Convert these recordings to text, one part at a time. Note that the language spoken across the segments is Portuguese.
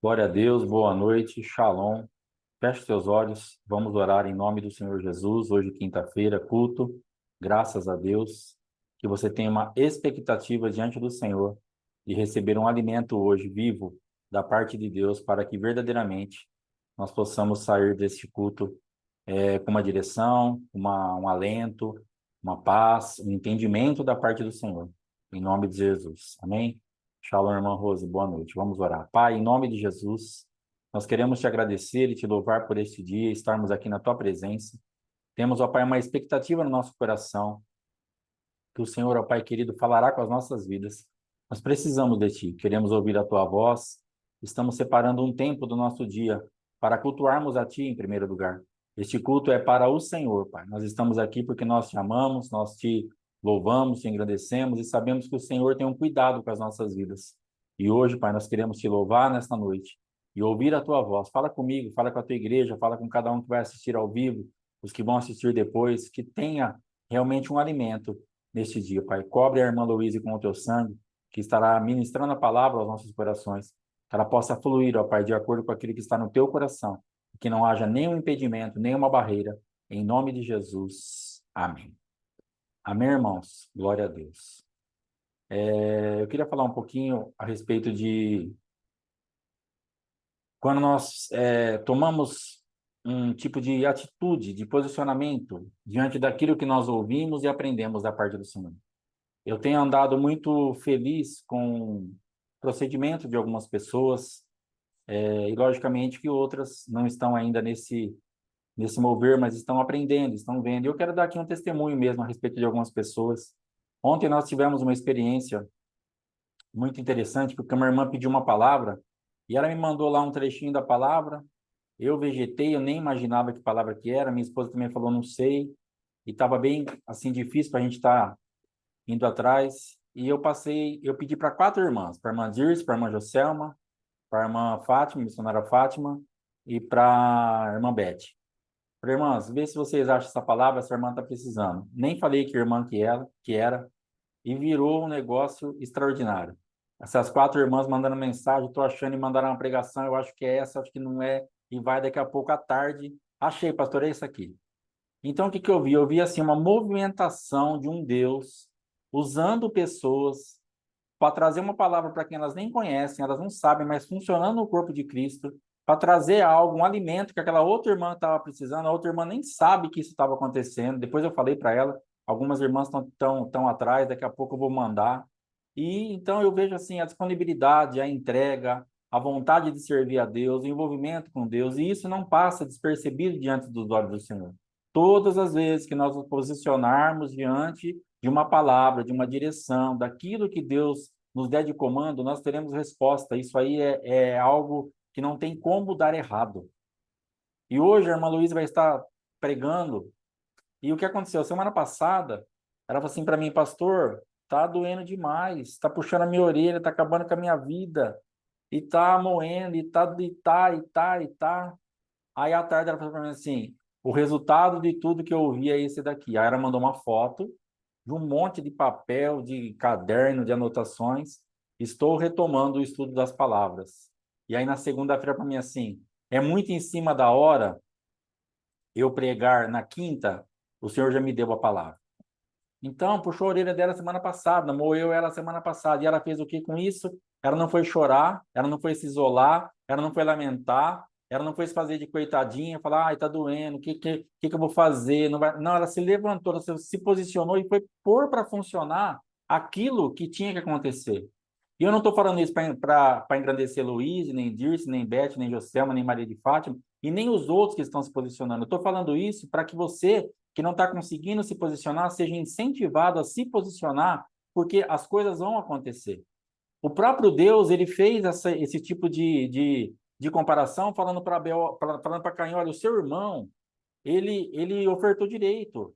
Glória a Deus, boa noite, shalom. Feche seus olhos, vamos orar em nome do Senhor Jesus. Hoje, quinta-feira, culto. Graças a Deus, que você tenha uma expectativa diante do Senhor de receber um alimento hoje vivo da parte de Deus, para que verdadeiramente nós possamos sair deste culto com uma direção, um alento, uma paz, um entendimento da parte do Senhor. Em nome de Jesus. Amém? Shalom, irmã Rose. Boa noite. Vamos orar. Pai, em nome de Jesus, nós queremos te agradecer e te louvar por este dia, estarmos aqui na tua presença. Temos, ó Pai, uma expectativa no nosso coração, que o Senhor, ó Pai querido, falará com as nossas vidas. Nós precisamos de ti, queremos ouvir a tua voz. Estamos separando um tempo do nosso dia para cultuarmos a ti em primeiro lugar. Este culto é para o Senhor, Pai. Nós estamos aqui porque nós te amamos, nós te louvamos, te engrandecemos e sabemos que o Senhor tem um cuidado com as nossas vidas. E hoje, Pai, nós queremos te louvar nesta noite e ouvir a tua voz. Fala comigo, fala com a tua igreja, fala com cada um que vai assistir ao vivo, os que vão assistir depois, que tenha realmente um alimento neste dia, Pai. Cobre a irmã Louise com o teu sangue, que estará ministrando a palavra aos nossos corações, que ela possa fluir, ó Pai, de acordo com aquilo que está no teu coração, que não haja nenhum impedimento, nenhuma barreira, em nome de Jesus. Amém. Amém, irmãos? Glória a Deus. Eu queria falar um pouquinho a respeito de quando nós tomamos um tipo de atitude, de posicionamento diante daquilo que nós ouvimos e aprendemos da parte do Senhor. Eu tenho andado muito feliz com o procedimento de algumas pessoas, e logicamente que outras não estão ainda nesse mover, mas estão aprendendo, estão vendo. E eu quero dar aqui um testemunho mesmo a respeito de algumas pessoas. Ontem nós tivemos uma experiência muito interessante, porque uma irmã pediu uma palavra, e ela me mandou lá um trechinho da palavra. Eu vegetei, eu nem imaginava que palavra que era, minha esposa também falou, não sei, e estava bem, assim, difícil para a gente estar indo atrás, e eu pedi para quatro irmãs, para a irmã Dirce, para a irmã Joselma, para a irmã Fátima, missionária Fátima, e para a irmã Beth. Falei, irmãs, vê se vocês acham essa palavra, essa irmã está precisando. Nem falei que irmã que era, e virou um negócio extraordinário. Essas quatro irmãs mandando mensagem, estou achando e mandaram uma pregação, eu acho que é essa, acho que não é, e vai daqui a pouco à tarde. Achei, pastor, é isso aqui. Então, o que que eu vi? Eu vi, assim, uma movimentação de um Deus usando pessoas para trazer uma palavra para quem elas nem conhecem, elas não sabem, mas funcionando no corpo de Cristo, para trazer algo, um alimento que aquela outra irmã estava precisando, a outra irmã nem sabe que isso estava acontecendo. Depois eu falei para ela, algumas irmãs estão atrás, daqui a pouco eu vou mandar. E então eu vejo assim a disponibilidade, a entrega, a vontade de servir a Deus, o envolvimento com Deus, e isso não passa despercebido diante dos olhos do Senhor. Todas as vezes que nós nos posicionarmos diante de uma palavra, de uma direção, daquilo que Deus nos der de comando, nós teremos resposta. Isso aí é algo que não tem como dar errado. E hoje a irmã Luísa vai estar pregando. E o que aconteceu? Semana passada, ela falou assim para mim, pastor, tá doendo demais, tá puxando a minha orelha, tá acabando com a minha vida, e tá moendo, e tá. Aí à tarde ela falou para mim assim, o resultado de tudo que eu ouvi é esse daqui. Aí ela mandou uma foto de um monte de papel, de caderno, de anotações. Estou retomando o estudo das palavras. E aí na segunda-feira para mim assim, é muito em cima da hora eu pregar na quinta, o Senhor já me deu a palavra. Então, puxou a orelha dela semana passada, moeu ela semana passada. E ela fez o que com isso? Ela não foi chorar, ela não foi se isolar, ela não foi lamentar, ela não foi se fazer de coitadinha, falar, ai, tá doendo, o que eu vou fazer? Não, não, ela se levantou, ela se posicionou e foi pôr para funcionar aquilo que tinha que acontecer. E eu não estou falando isso para engrandecer Luiz, nem Dirce, nem Beth, nem Joselma, nem Maria de Fátima, e nem os outros que estão se posicionando. Eu estou falando isso para que você que não está conseguindo se posicionar, seja incentivado a se posicionar, porque as coisas vão acontecer. O próprio Deus, ele fez esse tipo de comparação, falando para falando para Caim, olha, o seu irmão, ele ofertou direito.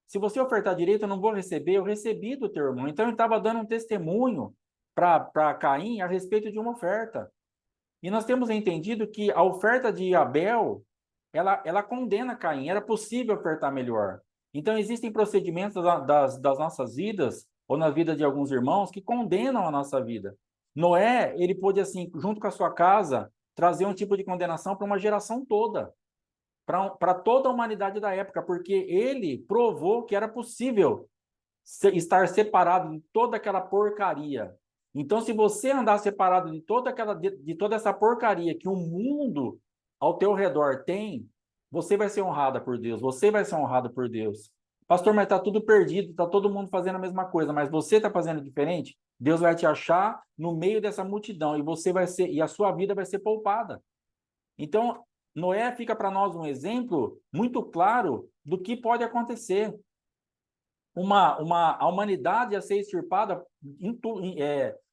Se você ofertar direito, eu não vou receber, eu recebi do teu irmão. Então, ele estava dando um testemunho para Caim a respeito de uma oferta. E nós temos entendido que a oferta de Abel, ela condena Caim, era possível ofertar melhor. Então, existem procedimentos das nossas vidas, ou na vida de alguns irmãos, que condenam a nossa vida. Noé, ele pôde, assim, junto com a sua casa, trazer um tipo de condenação para uma geração toda, para toda a humanidade da época, porque ele provou que era possível estar separado de toda aquela porcaria. Então, se você andar separado de toda essa porcaria que o mundo ao teu redor tem, você vai ser honrada por Deus, você vai ser honrado por Deus. Pastor, mas está tudo perdido, está todo mundo fazendo a mesma coisa, mas você está fazendo diferente? Deus vai te achar no meio dessa multidão e você vai ser, e a sua vida vai ser poupada. Então, Noé fica para nós um exemplo muito claro do que pode acontecer. A humanidade ia ser extirpada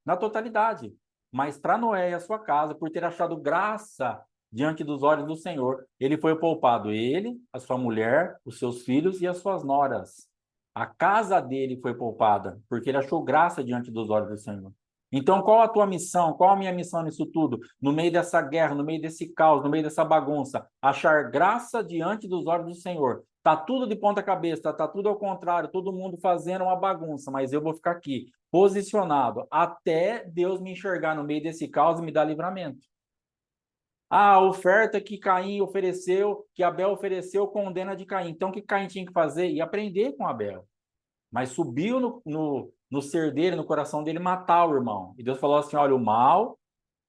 na totalidade. Mas para Noé e a sua casa, por ter achado graça diante dos olhos do Senhor, ele foi poupado, ele, a sua mulher, os seus filhos e as suas noras. A casa dele foi poupada, porque ele achou graça diante dos olhos do Senhor. Então, qual a tua missão? Qual a minha missão nisso tudo? No meio dessa guerra, no meio desse caos, no meio dessa bagunça, achar graça diante dos olhos do Senhor. Tá tudo de ponta cabeça, tá tudo ao contrário, todo mundo fazendo uma bagunça, mas eu vou ficar aqui, posicionado, até Deus me enxergar no meio desse caos e me dar livramento. A oferta que Caim ofereceu, que Abel ofereceu, condena de Caim. Então, o que Caim tinha que fazer? Ir aprender com Abel. Mas subiu no ser dele, no coração dele, matar o irmão. E Deus falou assim: olha, o mal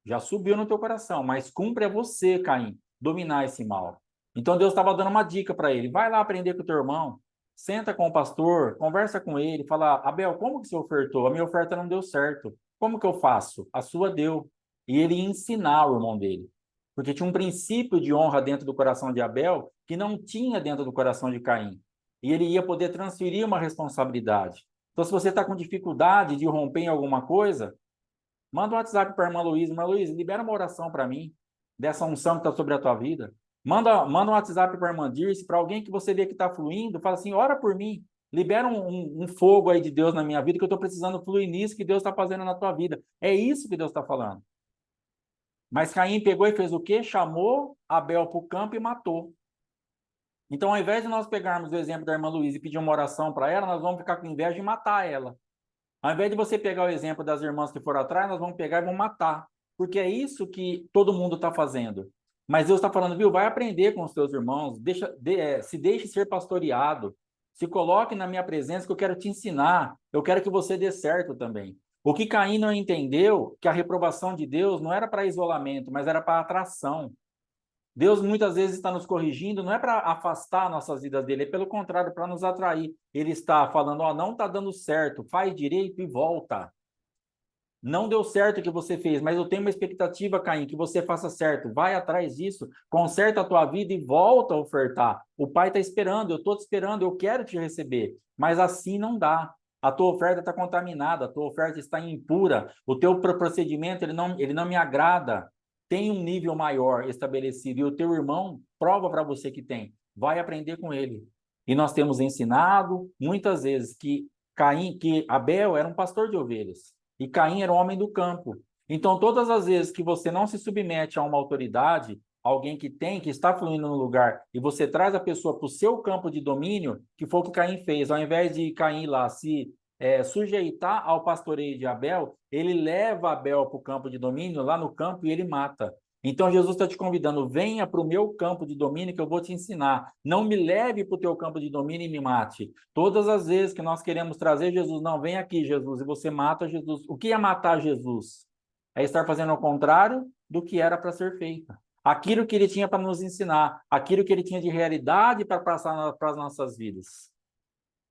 já subiu no teu coração, mas cumpre a você, Caim, dominar esse mal. Então Deus estava dando uma dica para ele: vai lá aprender com o teu irmão, senta com o pastor, conversa com ele, fala: Abel, como que você ofertou? A minha oferta não deu certo. Como que eu faço? A sua deu. E ele ia ensinar o irmão dele. Porque tinha um princípio de honra dentro do coração de Abel que não tinha dentro do coração de Caim. E ele ia poder transferir uma responsabilidade. Então, se você está com dificuldade de romper em alguma coisa, manda um WhatsApp para a irmã Luísa. Irmã Luísa, libera uma oração para mim, dessa unção que está sobre a tua vida. Manda um WhatsApp para a irmã Dirce, para alguém que você vê que está fluindo. Fala assim, ora por mim. Libera um fogo aí de Deus na minha vida, que eu estou precisando fluir nisso que Deus está fazendo na tua vida. É isso que Deus está falando. Mas Caim pegou e fez o quê? Chamou Abel para o campo e matou. Então, ao invés de nós pegarmos o exemplo da irmã Luísa e pedir uma oração para ela, nós vamos ficar com inveja de matar ela. Ao invés de você pegar o exemplo das irmãs que foram atrás, nós vamos pegar e vamos matar. Porque é isso que todo mundo está fazendo. Mas Deus está falando, viu? Vai aprender com os teus irmãos, se deixe ser pastoreado, se coloque na minha presença que eu quero te ensinar, eu quero que você dê certo também. O que Caim não entendeu, que a reprovação de Deus não era para isolamento, mas era para atração. Deus muitas vezes está nos corrigindo, não é para afastar nossas vidas dele, é pelo contrário, para nos atrair. Ele está falando, ó, não está dando certo, faz direito e volta. Não deu certo o que você fez, mas eu tenho uma expectativa, Caim, que você faça certo. Vai atrás disso, conserta a tua vida e volta a ofertar. O pai está esperando, eu estou te esperando, eu quero te receber. Mas assim não dá. A tua oferta está contaminada, a tua oferta está impura, o teu procedimento ele não me agrada. Tem um nível maior estabelecido e o teu irmão prova para você que tem. Vai aprender com ele. E nós temos ensinado muitas vezes que que Abel era um pastor de ovelhas. E Caim era um homem do campo. Então, todas as vezes que você não se submete a uma autoridade, alguém que está fluindo no lugar, e você traz a pessoa para o seu campo de domínio, que foi o que Caim fez, ao invés de Caim lá se sujeitar ao pastoreio de Abel, ele leva Abel para o campo de domínio, lá no campo, e ele mata. Então, Jesus está te convidando, venha para o meu campo de domínio que eu vou te ensinar. Não me leve para o teu campo de domínio e me mate. Todas as vezes que nós queremos trazer Jesus, não, vem aqui, Jesus, e você mata Jesus. O que é matar Jesus? É estar fazendo ao contrário do que era para ser feito. Aquilo que ele tinha para nos ensinar, aquilo que ele tinha de realidade para passar para as nossas vidas.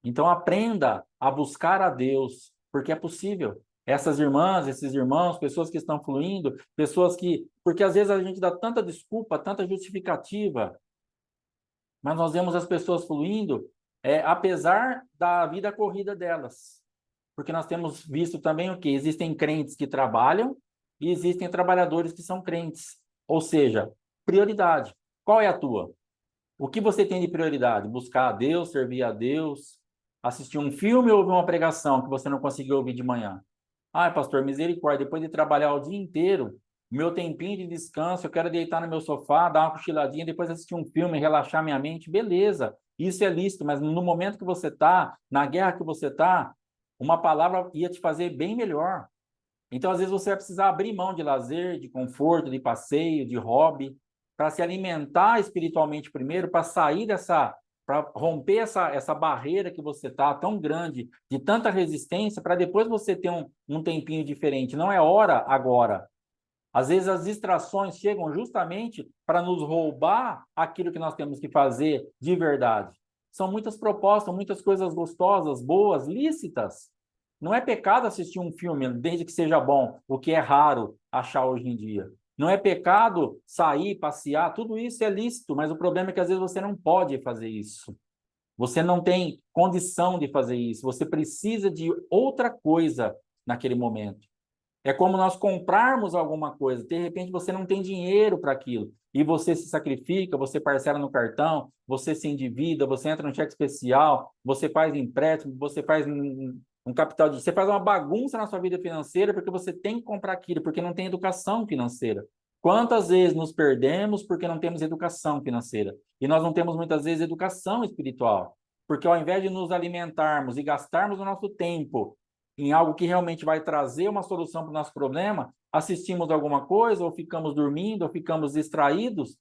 Então, aprenda a buscar a Deus, porque é possível. Essas irmãs, esses irmãos, pessoas que estão fluindo, pessoas que... Porque às vezes a gente dá tanta desculpa, tanta justificativa, mas nós vemos as pessoas fluindo, apesar da vida corrida delas. Porque nós temos visto também o quê? Existem crentes que trabalham e existem trabalhadores que são crentes. Ou seja, prioridade. Qual é a tua? O que você tem de prioridade? Buscar a Deus, servir a Deus, assistir um filme ou ouvir uma pregação que você não conseguiu ouvir de manhã? Ai, pastor, misericórdia, depois de trabalhar o dia inteiro, meu tempinho de descanso, eu quero deitar no meu sofá, dar uma cochiladinha, depois assistir um filme, relaxar minha mente, beleza, isso é lícito, mas no momento que você está, na guerra que você está, uma palavra ia te fazer bem melhor. Então, às vezes, você vai precisar abrir mão de lazer, de conforto, de passeio, de hobby, para se alimentar espiritualmente primeiro, para sair dessa, para romper essa barreira que você está tão grande, de tanta resistência, para depois você ter um tempinho diferente. Não é hora agora. Às vezes as distrações chegam justamente para nos roubar aquilo que nós temos que fazer de verdade. São muitas propostas, muitas coisas gostosas, boas, lícitas. Não é pecado assistir um filme, desde que seja bom, o que é raro achar hoje em dia. Não é pecado sair, passear, tudo isso é lícito, mas o problema é que às vezes você não pode fazer isso. Você não tem condição de fazer isso. Você precisa de outra coisa naquele momento. É como nós comprarmos alguma coisa, de repente você não tem dinheiro para aquilo, e você se sacrifica, você parcela no cartão, você se endivida, você entra no cheque especial, você faz empréstimo, você faz um capital de... Você faz uma bagunça na sua vida financeira porque você tem que comprar aquilo, porque não tem educação financeira. Quantas vezes nos perdemos porque não temos educação financeira? E nós não temos muitas vezes educação espiritual, porque ao invés de nos alimentarmos e gastarmos o nosso tempo em algo que realmente vai trazer uma solução para o nosso problema, assistimos alguma coisa, ou ficamos dormindo, ou ficamos distraídos,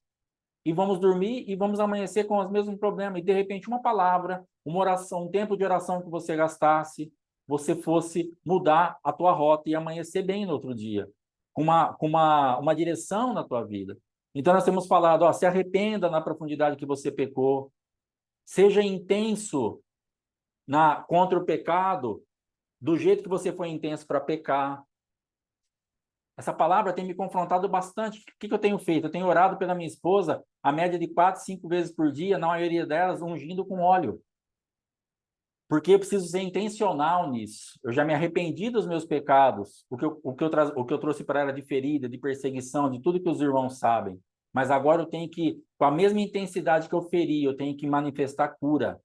e vamos dormir e vamos amanhecer com os mesmos problemas. E, de repente, uma palavra, uma oração, um tempo de oração que você gastasse, você fosse mudar a tua rota e amanhecer bem no outro dia, com uma direção na tua vida. Então, nós temos falado, ó, se arrependa na profundidade que você pecou, seja intenso contra o pecado, do jeito que você foi intenso para pecar. Essa palavra tem me confrontado bastante. O que eu tenho feito? Eu tenho orado pela minha esposa a média de 4, 5 vezes por dia, na maioria delas ungindo com óleo. Porque eu preciso ser intencional nisso. Eu já me arrependi dos meus pecados, o que eu trouxe para ela de ferida, de perseguição, de tudo que os irmãos sabem. Mas agora eu tenho que, com a mesma intensidade que eu feri, eu tenho que manifestar cura.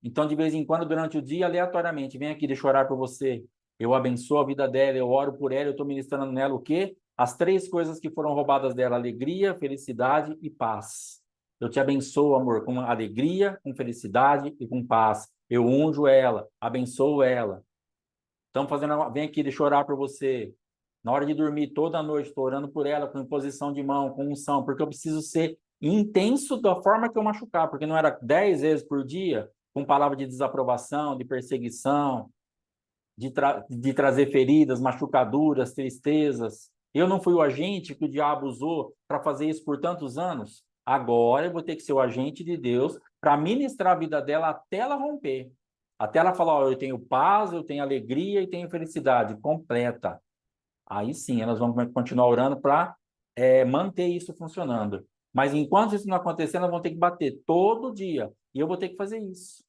Então, de vez em quando, durante o dia, aleatoriamente, vem aqui, deixa eu orar por você. Eu abençoo a vida dela, eu oro por ela, eu estou ministrando nela o quê? As 3 coisas que foram roubadas dela: alegria, felicidade e paz. Eu te abençoo, amor, com alegria, com felicidade e com paz. Eu unjo ela, abençoo ela. Estamos fazendo, vem aqui, deixa eu orar por você. Na hora de dormir, toda noite, estou orando por ela, com imposição de mão, com unção, porque eu preciso ser intenso da forma que eu machucar, porque não era 10 vezes por dia, com palavra de desaprovação, de perseguição, de trazer feridas, machucaduras, tristezas. Eu não fui o agente que o diabo usou para fazer isso por tantos anos. Agora eu vou ter que ser o agente de Deus para ministrar a vida dela até ela romper. Até ela falar, ó, eu tenho paz, eu tenho alegria e tenho felicidade completa. Aí sim, elas vão continuar orando para manter isso funcionando. Mas enquanto isso não acontecer, elas vão ter que bater todo dia. E eu vou ter que fazer isso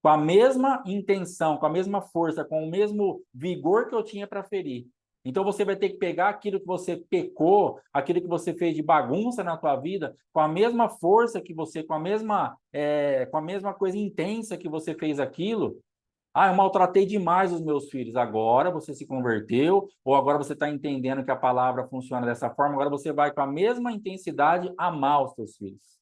com a mesma intenção, com a mesma força, com o mesmo vigor que eu tinha para ferir. Então você vai ter que pegar aquilo que você pecou, aquilo que você fez de bagunça na tua vida, com a mesma força que você, com a mesma coisa intensa que você fez aquilo. Ah, eu maltratei demais os meus filhos. Agora você se converteu, ou agora você está entendendo que a palavra funciona dessa forma, agora você vai com a mesma intensidade amar os teus filhos.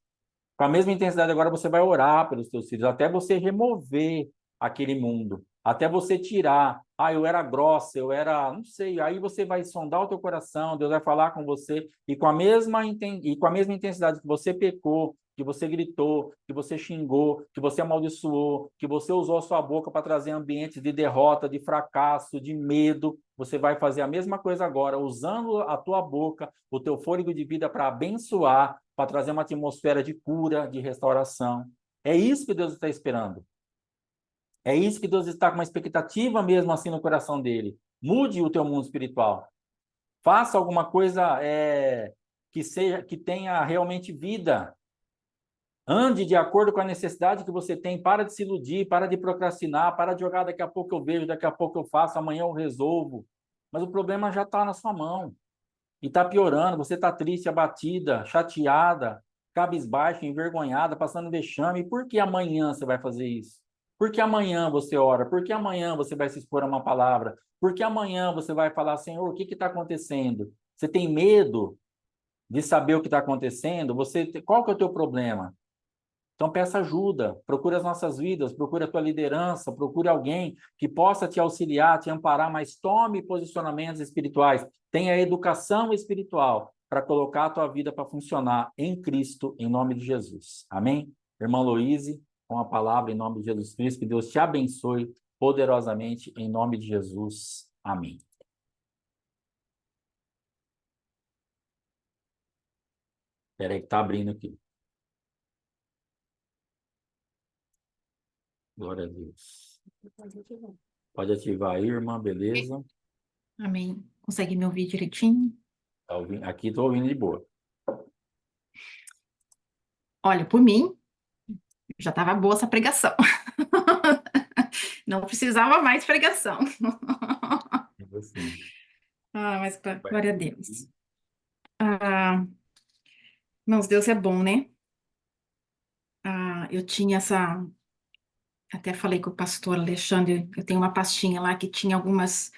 Com a mesma intensidade, agora você vai orar pelos teus filhos, até você remover aquele mundo, até você tirar. Ah, eu era grossa, eu era, não sei. Aí você vai sondar o teu coração, Deus vai falar com você, e com a mesma intensidade que você pecou, que você gritou, que você xingou, que você amaldiçoou, que você usou a sua boca para trazer ambientes de derrota, de fracasso, de medo, você vai fazer a mesma coisa agora, usando a tua boca, o teu fôlego de vida para abençoar, para trazer uma atmosfera de cura, de restauração. É isso que Deus está esperando. É isso que Deus está com uma expectativa mesmo assim no coração dele. Mude o teu mundo espiritual. Faça alguma coisa que tenha realmente vida. Ande de acordo com a necessidade que você tem. Para de se iludir, para de procrastinar, para de jogar daqui a pouco eu vejo, daqui a pouco eu faço, amanhã eu resolvo. Mas o problema já está na sua mão. E está piorando, você está triste, abatida, chateada, cabisbaixa, envergonhada, passando vexame. E por que amanhã você vai fazer isso? Por que amanhã você ora? Por que amanhã você vai se expor a uma palavra? Por que amanhã você vai falar, Senhor, o que está acontecendo? Você tem medo de saber o que está acontecendo? Qual que é o teu problema? Então peça ajuda, procure as nossas vidas, procure a tua liderança, procure alguém que possa te auxiliar, te amparar, mas tome posicionamentos espirituais, tenha educação espiritual para colocar a tua vida para funcionar em Cristo, em nome de Jesus. Amém? Irmã Loíse, com a palavra em nome de Jesus Cristo, que Deus te abençoe poderosamente em nome de Jesus. Amém. Espera aí que está abrindo aqui. Glória a Deus. Pode ativar aí, irmã, beleza? Amém. Consegue me ouvir direitinho? Tá ouvindo? Aqui estou ouvindo de boa. Olha, por mim, já estava boa essa pregação. Não precisava mais pregação. Assim, Mas glória a Deus. Ah, irmãos, Deus é bom, né? Eu tinha essa. Até falei com o pastor Alexandre, eu tenho uma pastinha lá que tinha algumas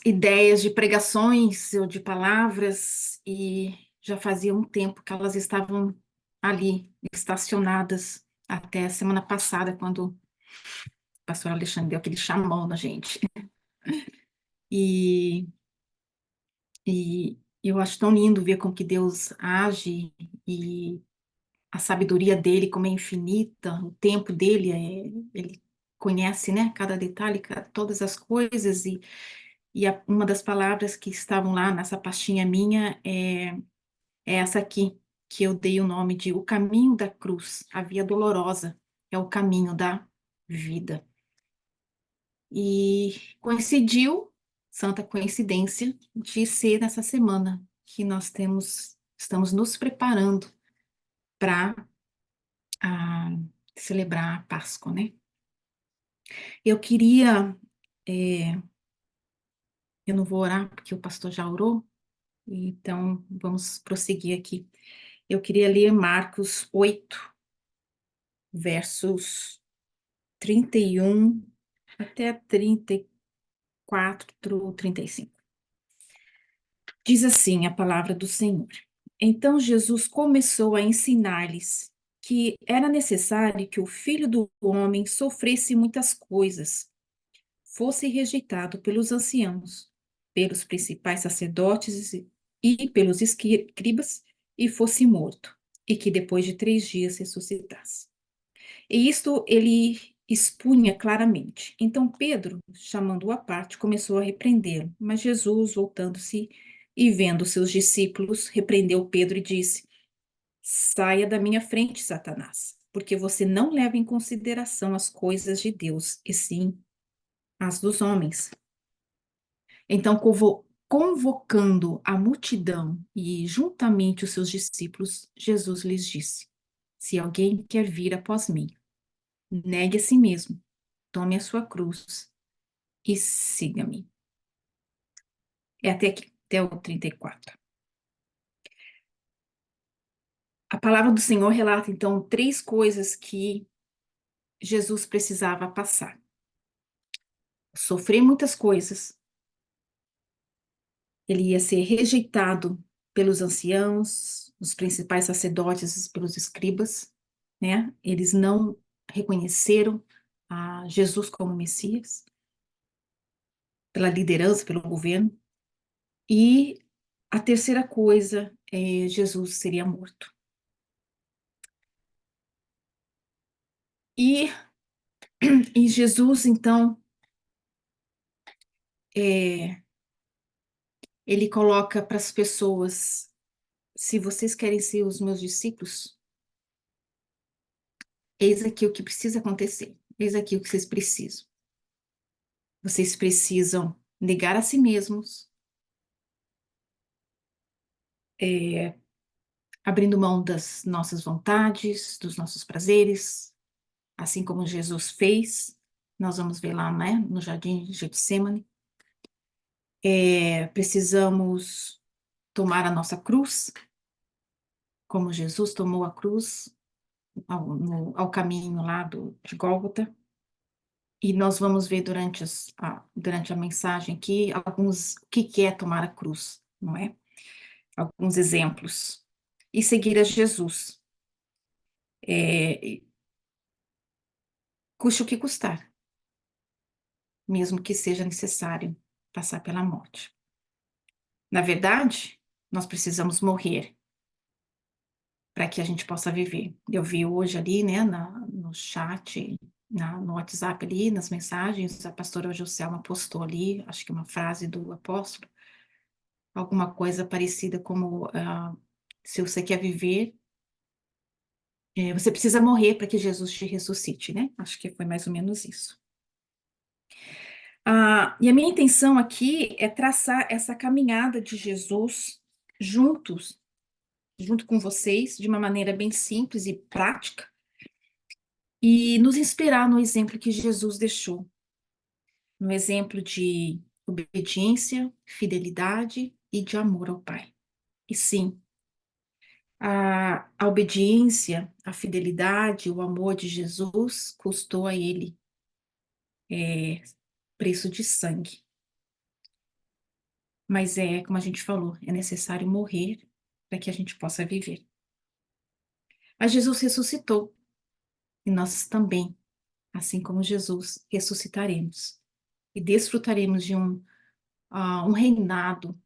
ideias de pregações ou de palavras, e já fazia um tempo que elas estavam ali, estacionadas, até a semana passada, quando o pastor Alexandre deu aquele chamão na gente. E, e eu acho tão lindo ver como que Deus age, e a sabedoria dele, como é infinita, o tempo dele, ele conhece, né, cada detalhe, todas as coisas, e uma das palavras que estavam lá nessa pastinha minha é essa aqui, que eu dei o nome de o caminho da cruz, a via dolorosa, é o caminho da vida. E coincidiu, santa coincidência, de ser nessa semana que nós estamos nos preparando para celebrar a Páscoa, né? Eu queria, é, eu não vou orar porque o pastor já orou, então vamos prosseguir aqui. Eu queria ler Marcos 8, versos 31 até 34, 35. Diz assim a palavra do Senhor. Então Jesus começou a ensinar-lhes que era necessário que o Filho do Homem sofresse muitas coisas, fosse rejeitado pelos anciãos, pelos principais sacerdotes e pelos escribas, e fosse morto, e que depois de 3 dias ressuscitasse. E isto ele expunha claramente. Então Pedro, chamando-o à parte, começou a repreendê-lo. Mas Jesus, voltando-se e vendo seus discípulos, repreendeu Pedro e disse: Saia da minha frente, Satanás, porque você não leva em consideração as coisas de Deus, e sim as dos homens. Então, convocando a multidão e juntamente os seus discípulos, Jesus lhes disse: Se alguém quer vir após mim, negue a si mesmo, tome a sua cruz e siga-me. É até aqui, até o 34. A palavra do Senhor relata, então, 3 coisas que Jesus precisava passar. Sofrer muitas coisas, ele ia ser rejeitado pelos anciãos, os principais sacerdotes, pelos escribas, né? Eles não reconheceram a Jesus como Messias, pela liderança, pelo governo. E a terceira coisa é Jesus seria morto. E, e Jesus, então, ele coloca para as pessoas: se vocês querem ser os meus discípulos, eis aqui o que precisa acontecer, eis aqui o que vocês precisam. Vocês precisam negar a si mesmos, abrindo mão das nossas vontades, dos nossos prazeres, assim como Jesus fez. Nós vamos ver lá, né, no jardim de Getsêmani. Precisamos tomar a nossa cruz, como Jesus tomou a cruz ao caminho lá de Gólgota. E nós vamos ver durante a mensagem aqui o que é tomar a cruz, não é? Alguns exemplos. E seguir a Jesus. É, custe o que custar, mesmo que seja necessário passar pela morte. Na verdade, nós precisamos morrer para que a gente possa viver. Eu vi hoje ali, né, no chat, no WhatsApp ali, nas mensagens, a pastora Joselma postou ali, acho que uma frase do apóstolo, alguma coisa parecida como, se você quer viver, você precisa morrer para que Jesus te ressuscite, né? Acho que foi mais ou menos isso. E a minha intenção aqui é traçar essa caminhada de Jesus juntos, junto com vocês, de uma maneira bem simples e prática, e nos inspirar no exemplo que Jesus deixou, no exemplo de obediência, fidelidade e de amor ao Pai. E sim, a obediência, a fidelidade, o amor de Jesus custou a ele preço de sangue. Mas como a gente falou, é necessário morrer para que a gente possa viver. Mas Jesus ressuscitou e nós também, assim como Jesus, ressuscitaremos e desfrutaremos de um reinado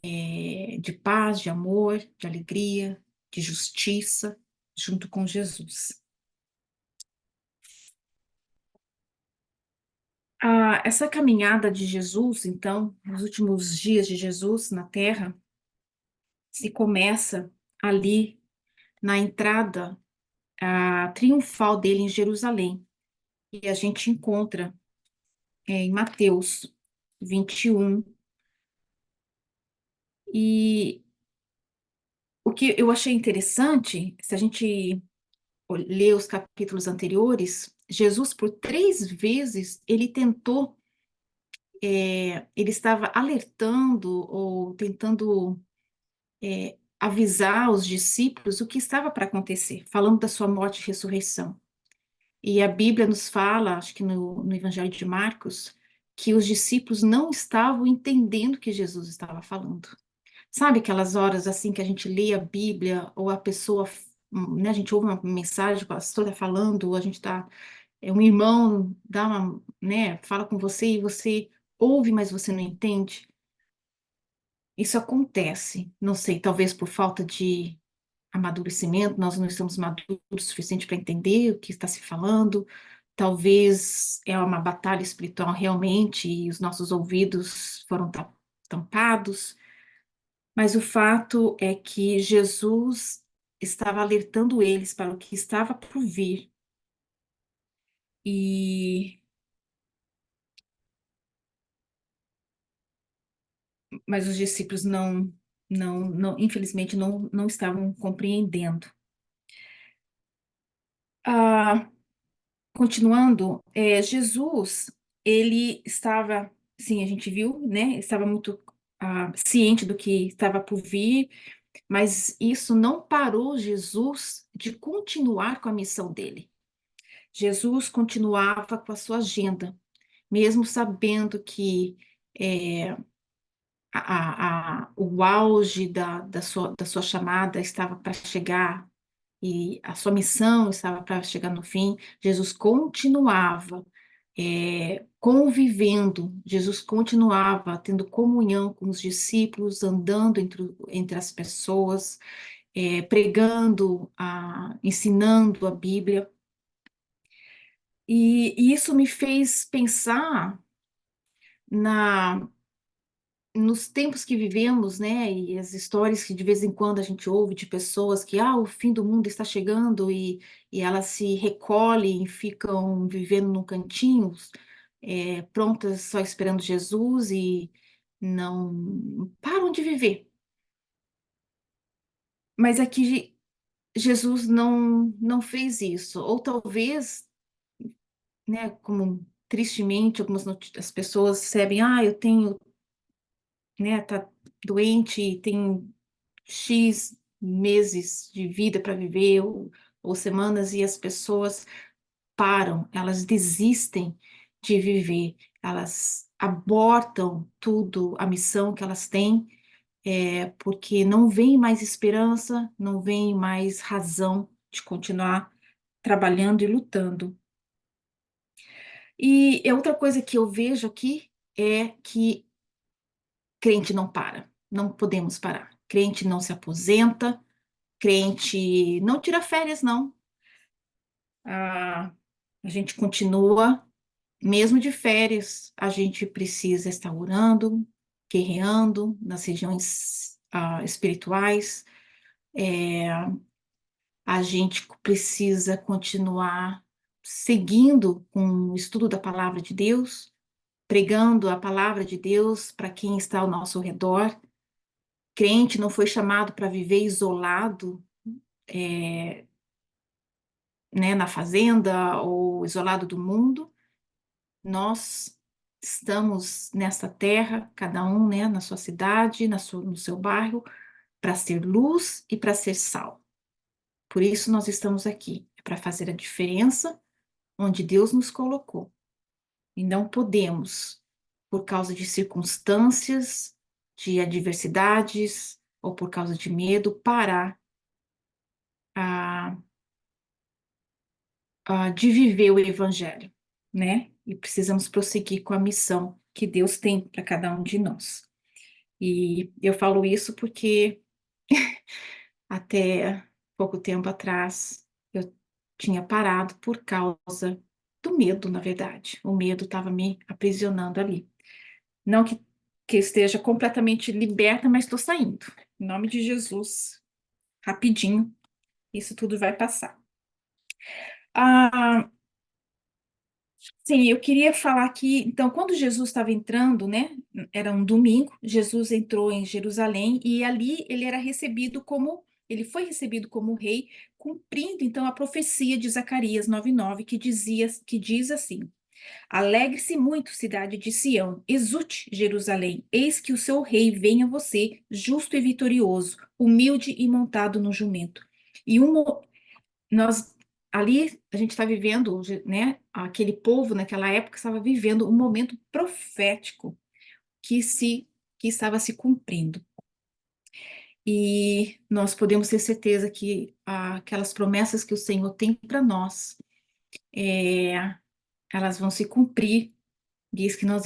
de paz, de amor, de alegria, de justiça, junto com Jesus. Essa caminhada de Jesus, então, nos últimos dias de Jesus na Terra, se começa ali na entrada triunfal dele em Jerusalém. E a gente encontra em Mateus 21. E o que eu achei interessante, se a gente ler os capítulos anteriores, Jesus, por 3 vezes, ele tentou, ele estava alertando ou tentando avisar os discípulos o que estava para acontecer, falando da sua morte e ressurreição. E a Bíblia nos fala, acho que no Evangelho de Marcos, que os discípulos não estavam entendendo o que Jesus estava falando. Sabe aquelas horas assim que a gente lê a Bíblia, ou a pessoa, né, a gente ouve uma mensagem, a pastora falando, ou a gente tá, um irmão dá uma, né, fala com você e você ouve, mas você não entende? Isso acontece, não sei, talvez por falta de amadurecimento, nós não estamos maduros o suficiente para entender o que está se falando, talvez é uma batalha espiritual realmente e os nossos ouvidos foram tampados, mas o fato é que Jesus estava alertando eles para o que estava por vir e mas os discípulos não, infelizmente não estavam compreendendo. Ah, Continuando, Jesus, ele estava, sim, a gente viu, né? Estava muito ciente do que estava por vir, mas isso não parou Jesus de continuar com a missão dele. Jesus continuava com a sua agenda, mesmo sabendo que é, o auge da sua chamada estava para chegar e a sua missão estava para chegar no fim, Jesus continuava convivendo, Jesus continuava tendo comunhão com os discípulos, andando entre as pessoas, pregando, ensinando a Bíblia. E isso me fez pensar na nos tempos que vivemos, né, e as histórias que de vez em quando a gente ouve de pessoas que, o fim do mundo está chegando e elas se recolhem e ficam vivendo num cantinho, prontas só esperando Jesus e não param de viver. Mas aqui Jesus não fez isso, ou talvez, né, como tristemente as pessoas recebem, eu tenho, né, tá doente e tem X meses de vida para viver, ou semanas, e as pessoas param, elas desistem de viver, elas abortam tudo, a missão que elas têm, porque não vem mais esperança, não vem mais razão de continuar trabalhando e lutando. E outra coisa que eu vejo aqui é que crente não para, não podemos parar. Crente não se aposenta, crente não tira férias, não. A gente continua, mesmo de férias, a gente precisa estar orando, guerreando nas regiões espirituais. A gente precisa continuar seguindo com o estudo da palavra de Deus, pregando a palavra de Deus para quem está ao nosso redor. Crente não foi chamado para viver isolado, né, na fazenda ou isolado do mundo. Nós estamos nessa terra, cada um, né, na sua cidade, no seu bairro, para ser luz e para ser sal. Por isso nós estamos aqui, para fazer a diferença onde Deus nos colocou. E não podemos, por causa de circunstâncias, de adversidades ou por causa de medo, parar de viver o evangelho, né? E precisamos prosseguir com a missão que Deus tem para cada um de nós. E eu falo isso porque até pouco tempo atrás eu tinha parado por causa do medo, na verdade. O medo estava me aprisionando ali. Não que eu esteja completamente liberta, mas estou saindo. Em nome de Jesus, rapidinho, isso tudo vai passar. Ah, sim, eu queria falar que, então, quando Jesus estava entrando, né, era um domingo, Jesus entrou em Jerusalém e ali ele foi recebido como rei, cumprindo então a profecia de Zacarias 9:9, que diz assim: Alegre-se muito, cidade de Sião, exulte, Jerusalém, eis que o seu rei vem a você, justo e vitorioso, humilde e montado no jumento. E nós ali a gente está vivendo, né? Aquele povo naquela época estava vivendo um momento profético que se que estava se cumprindo. E nós podemos ter certeza que aquelas promessas que o Senhor tem para nós, elas vão se cumprir. Diz que nós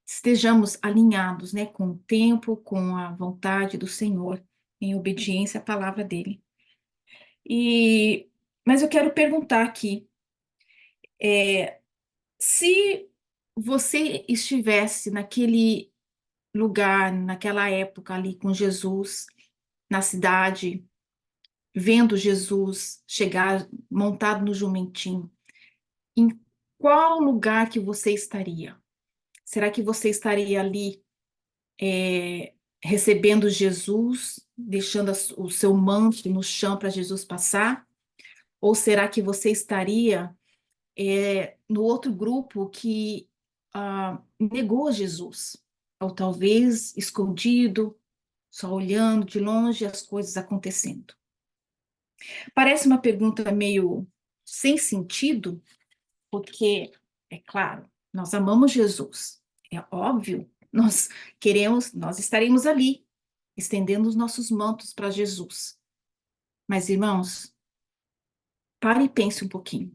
estejamos alinhados, né, com o tempo, com a vontade do Senhor, em obediência à palavra dele. Mas eu quero perguntar aqui, se você estivesse naquele lugar, naquela época ali com Jesus, na cidade, vendo Jesus chegar montado no jumentinho, em qual lugar que você estaria? Será que você estaria ali recebendo Jesus, deixando o seu manto no chão para Jesus passar? Ou será que você estaria no outro grupo que negou Jesus, ou talvez escondido, só olhando de longe as coisas acontecendo? Parece uma pergunta meio sem sentido, porque, é claro, nós amamos Jesus, é óbvio, nós estaremos ali, estendendo os nossos mantos para Jesus. Mas, irmãos, pare e pense um pouquinho.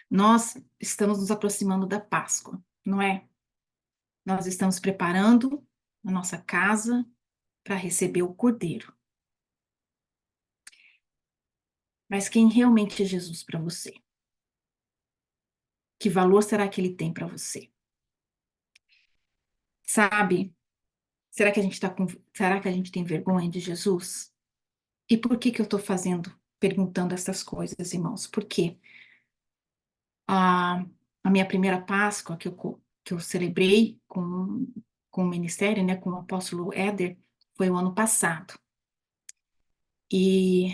Nós estamos nos aproximando da Páscoa, não é? Nós estamos preparando a nossa casa para receber o Cordeiro. Mas quem realmente é Jesus para você? Que valor será que ele tem para você? Sabe? Será que a gente tem vergonha de Jesus? E por que eu estou perguntando essas coisas, irmãos? Porque a, a minha primeira Páscoa que eu celebrei com o ministério, né, com o apóstolo Éder, foi o ano passado. E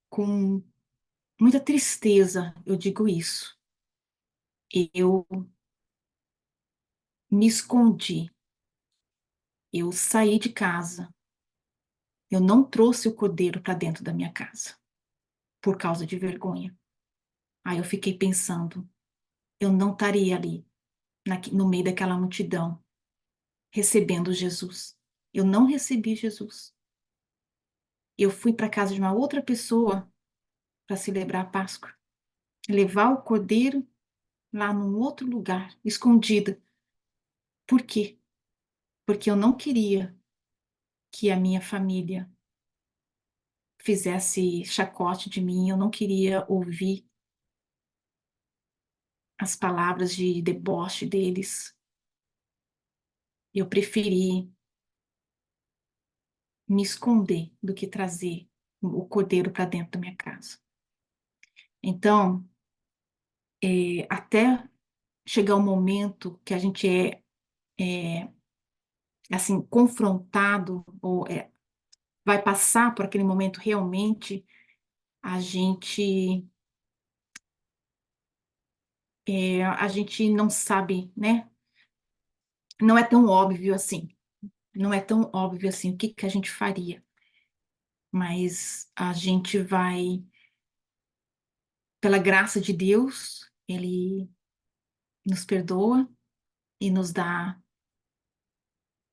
com muita tristeza eu digo isso. Eu me escondi, eu saí de casa, eu não trouxe o cordeiro para dentro da minha casa, por causa de vergonha. Aí eu fiquei pensando, eu não estaria ali, no meio daquela multidão, recebendo Jesus. Eu não recebi Jesus. eu fui para casa de uma outra pessoa para celebrar a Páscoa, levar o cordeiro lá num outro lugar, escondida. Por quê? Porque eu não queria que a minha família fizesse chacote de mim, eu não queria ouvir as palavras de deboche deles. Eu preferi me esconder do que trazer o cordeiro para dentro da minha casa. Então, até chegar o momento que a gente é assim, confrontado, ou vai passar por aquele momento realmente, a gente, a gente não sabe, né? Não é tão óbvio assim. Não é tão óbvio assim o que que a gente faria. Mas a gente vai, pela graça de Deus, Ele nos perdoa e nos dá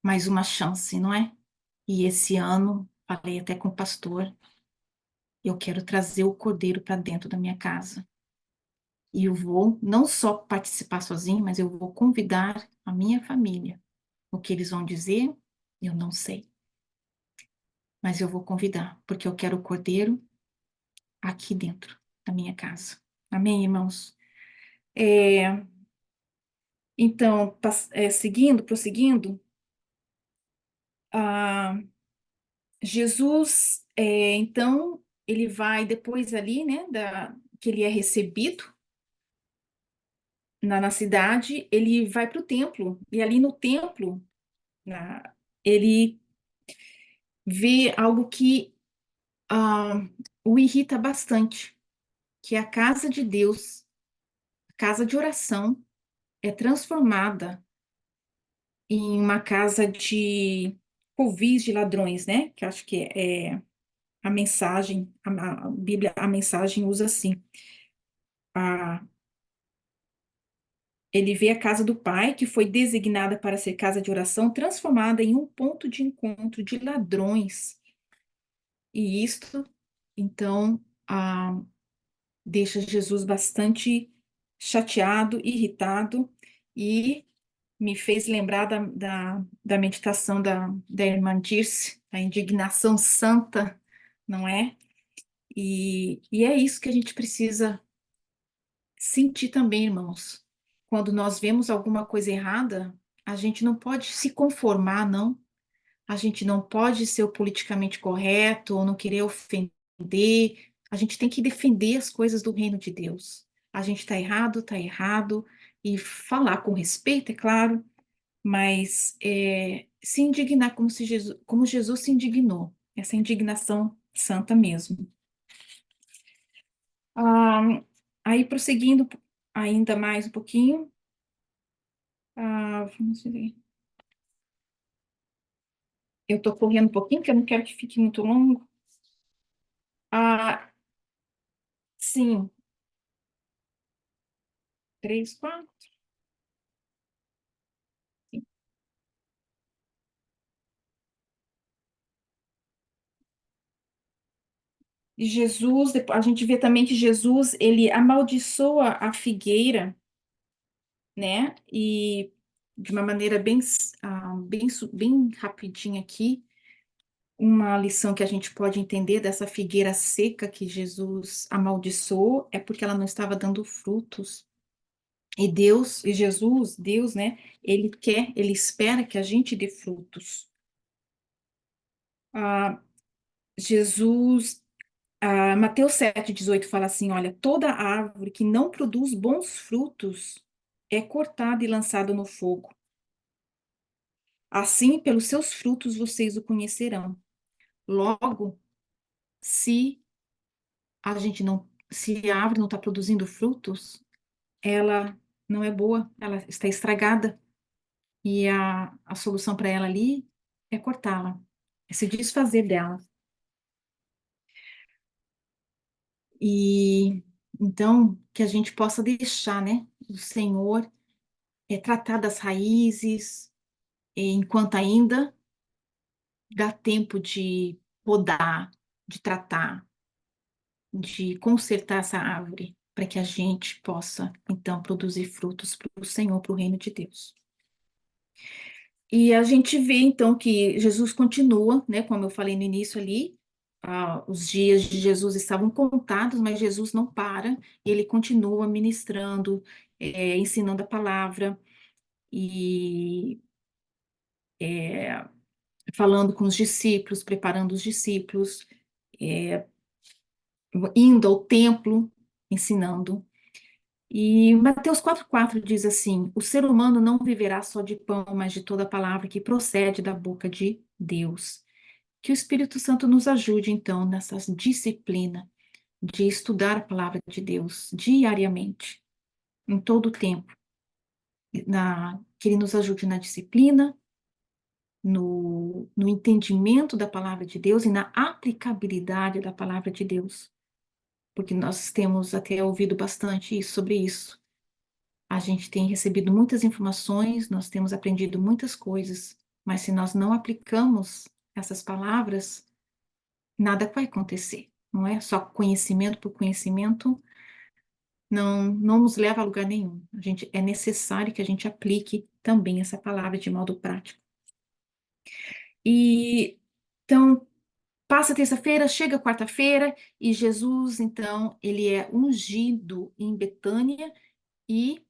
mais uma chance, não é? E esse ano, falei até com o pastor, eu quero trazer o cordeiro para dentro da minha casa. E eu vou não só participar sozinho, mas eu vou convidar a minha família. O que eles vão dizer, eu não sei. Mas eu vou convidar, porque eu quero o cordeiro aqui dentro da minha casa. Amém, irmãos? É, então, prosseguindo, ah, Jesus, então, ele vai depois ali, né, que ele é recebido na cidade, ele vai para o templo, e ali no templo, ele vê algo que o irrita bastante, que é a casa de Deus, a casa de oração, é transformada em uma casa de covis de ladrões, né? Que eu acho que é a mensagem, a Bíblia, a mensagem usa assim. A, ele vê a casa do Pai, que foi designada para ser casa de oração, transformada em um ponto de encontro de ladrões. E isto, então, deixa Jesus bastante chateado, irritado, e me fez lembrar da meditação da irmã Dirce, a indignação santa, não é? E é isso que a gente precisa sentir também, irmãos. Quando nós vemos alguma coisa errada, a gente não pode se conformar, não. A gente não pode ser o politicamente correto ou não querer ofender. A gente tem que defender as coisas do reino de Deus. A gente está errado, e falar com respeito, é claro, mas se indignar como Jesus se indignou, essa indignação santa mesmo. Aí, prosseguindo ainda mais um pouquinho, vamos ver. Eu estou correndo um pouquinho, porque eu não quero que fique muito longo. Sim, 3, 4. E Jesus, a gente vê também que Jesus, ele amaldiçoa a figueira, né? E de uma maneira bem rapidinha aqui, uma lição que a gente pode entender dessa figueira seca que Jesus amaldiçoou é porque ela não estava dando frutos. E Deus, né? Ele espera que a gente dê frutos. Ah, Jesus Mateus 7,18 fala assim: olha, toda árvore que não produz bons frutos é cortada e lançada no fogo. Assim, pelos seus frutos vocês o conhecerão. Logo, se se a árvore não está produzindo frutos, ela não é boa, ela está estragada. E a solução para ela ali é cortá-la, é se desfazer dela. E então, que a gente possa deixar, né, o Senhor tratar das raízes, enquanto ainda dá tempo de podar, de tratar, de consertar essa árvore, para que a gente possa, então, produzir frutos para o Senhor, para o reino de Deus. E a gente vê, então, que Jesus continua, né, como eu falei no início ali, os dias de Jesus estavam contados, mas Jesus não para, ele continua ministrando, ensinando a palavra e falando com os discípulos, preparando os discípulos, é, indo ao templo, ensinando. E Mateus 4,4 diz assim: o ser humano não viverá só de pão, mas de toda palavra que procede da boca de Deus. Que o Espírito Santo nos ajude, então, nessa disciplina de estudar a palavra de Deus diariamente, em todo o tempo. Que Ele nos ajude na disciplina, no entendimento da palavra de Deus e na aplicabilidade da palavra de Deus. Porque nós temos até ouvido bastante sobre isso. A gente tem recebido muitas informações, nós temos aprendido muitas coisas, mas se nós não aplicamos essas palavras, nada vai acontecer. Não é só conhecimento por conhecimento, não nos leva a lugar nenhum. É necessário que a gente aplique também essa palavra de modo prático. E então passa terça-feira, chega quarta-feira e Jesus, então, ele é ungido em Betânia e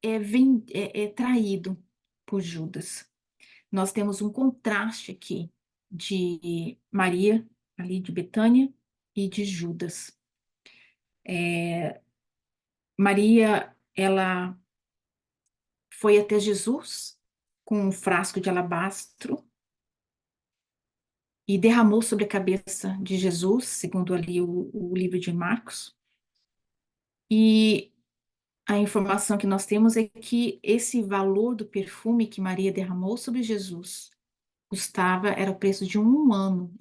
é traído por Judas. Nós temos um contraste aqui de Maria, ali de Betânia, e de Judas. Maria, ela foi até Jesus com um frasco de alabastro e derramou sobre a cabeça de Jesus, segundo ali o livro de Marcos. E a informação que nós temos é que esse valor do perfume que Maria derramou sobre Jesus era o preço de um ano,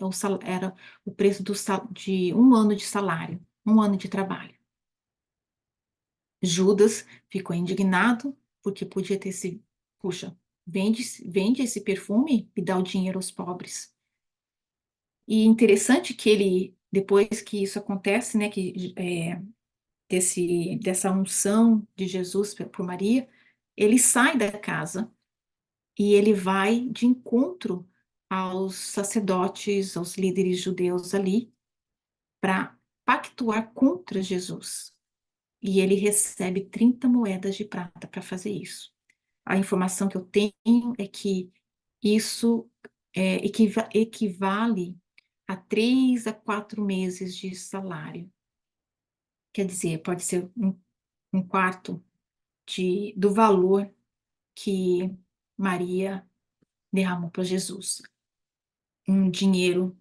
era o preço de um ano de salário, um ano de trabalho. Judas ficou indignado, porque podia ter se, puxa, vende esse perfume e dá o dinheiro aos pobres. E interessante que ele, depois que isso acontece, né, dessa unção de Jesus por Maria, ele sai da casa e ele vai de encontro aos sacerdotes, aos líderes judeus ali, para pactuar contra Jesus. E ele recebe 30 moedas de prata para fazer isso. A informação que eu tenho é que isso equivale a 3 a 4 meses de salário. Quer dizer, pode ser um quarto do valor que Maria derramou para Jesus. Um dinheiro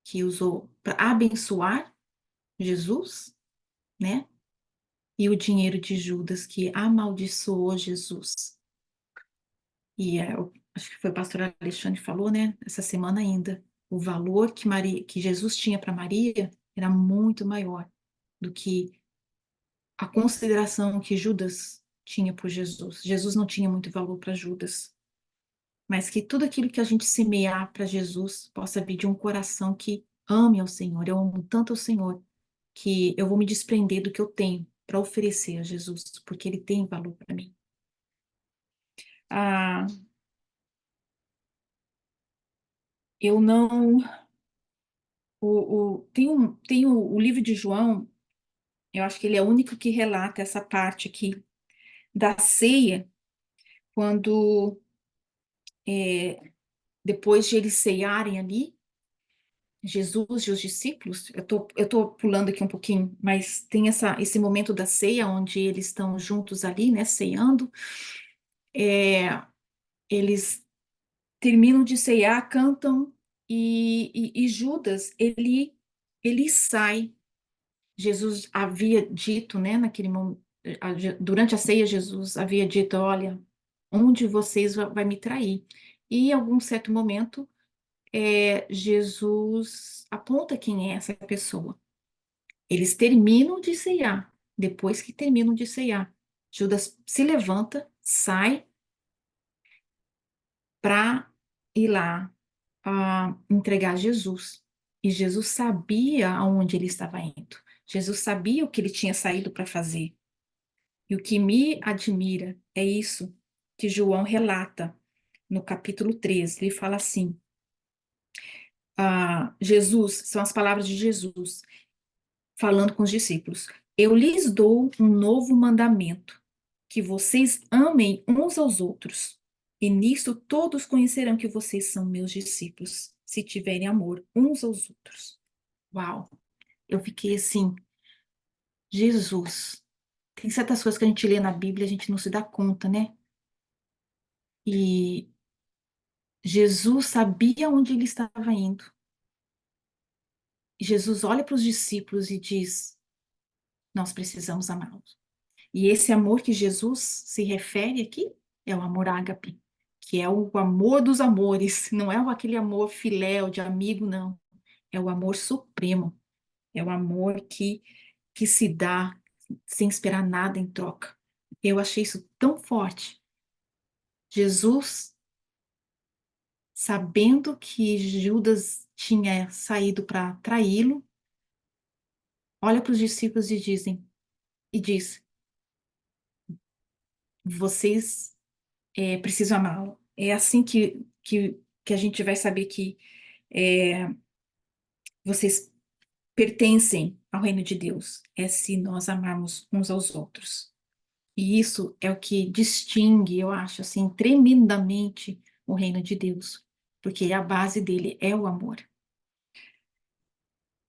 que usou para abençoar Jesus, né? E o dinheiro de Judas que amaldiçoou Jesus. E acho que foi o pastor Alexandre que falou, né? Essa semana ainda. O valor que Jesus tinha para Maria era muito maior do que a consideração que Judas tinha por Jesus. Jesus não tinha muito valor para Judas. Mas que tudo aquilo que a gente semear para Jesus possa vir de um coração que ame ao Senhor. Eu amo tanto ao Senhor que eu vou me desprender do que eu tenho para oferecer a Jesus, porque Ele tem valor para mim. Ah, eu não. Tem o livro de João, eu acho que ele é o único que relata essa parte aqui da ceia, quando depois de eles ceiarem ali, Jesus e os discípulos, eu tô pulando aqui um pouquinho, mas tem esse momento da ceia, onde eles estão juntos ali, né, ceando, eles terminam de ceiar, cantam, e Judas, ele sai. Jesus havia dito, né, naquele momento, durante a ceia, Jesus havia dito, olha, um de vocês vai me trair. E em algum certo momento, Jesus aponta quem é essa pessoa. Eles terminam de ceiar. Depois que terminam de ceiar, Judas se levanta, sai para ir lá entregar Jesus. E Jesus sabia aonde ele estava indo. Jesus sabia o que ele tinha saído para fazer. E o que me admira é isso que João relata no capítulo 13. Ele fala assim: Jesus, são as palavras de Jesus, falando com os discípulos: Eu lhes dou um novo mandamento, que vocês amem uns aos outros. E nisso todos conhecerão que vocês são meus discípulos, se tiverem amor uns aos outros. Uau! Eu fiquei assim, Jesus. Tem certas coisas que a gente lê na Bíblia e a gente não se dá conta, né? E Jesus sabia onde ele estava indo. E Jesus olha para os discípulos e diz: Nós precisamos amá-los. E esse amor que Jesus se refere aqui é o amor ágape, que é o amor dos amores, não é aquele amor filéu de amigo, não. É o amor supremo, é o amor que se dá sem esperar nada em troca. Eu achei isso tão forte. Jesus, sabendo que Judas tinha saído para traí-lo, olha para os discípulos e diz: vocês precisam amá-lo. É assim que a gente vai saber que é, vocês pertencem ao reino de Deus. É se nós amarmos uns aos outros. E isso é o que distingue, eu acho, assim, tremendamente o reino de Deus, porque a base dele é o amor.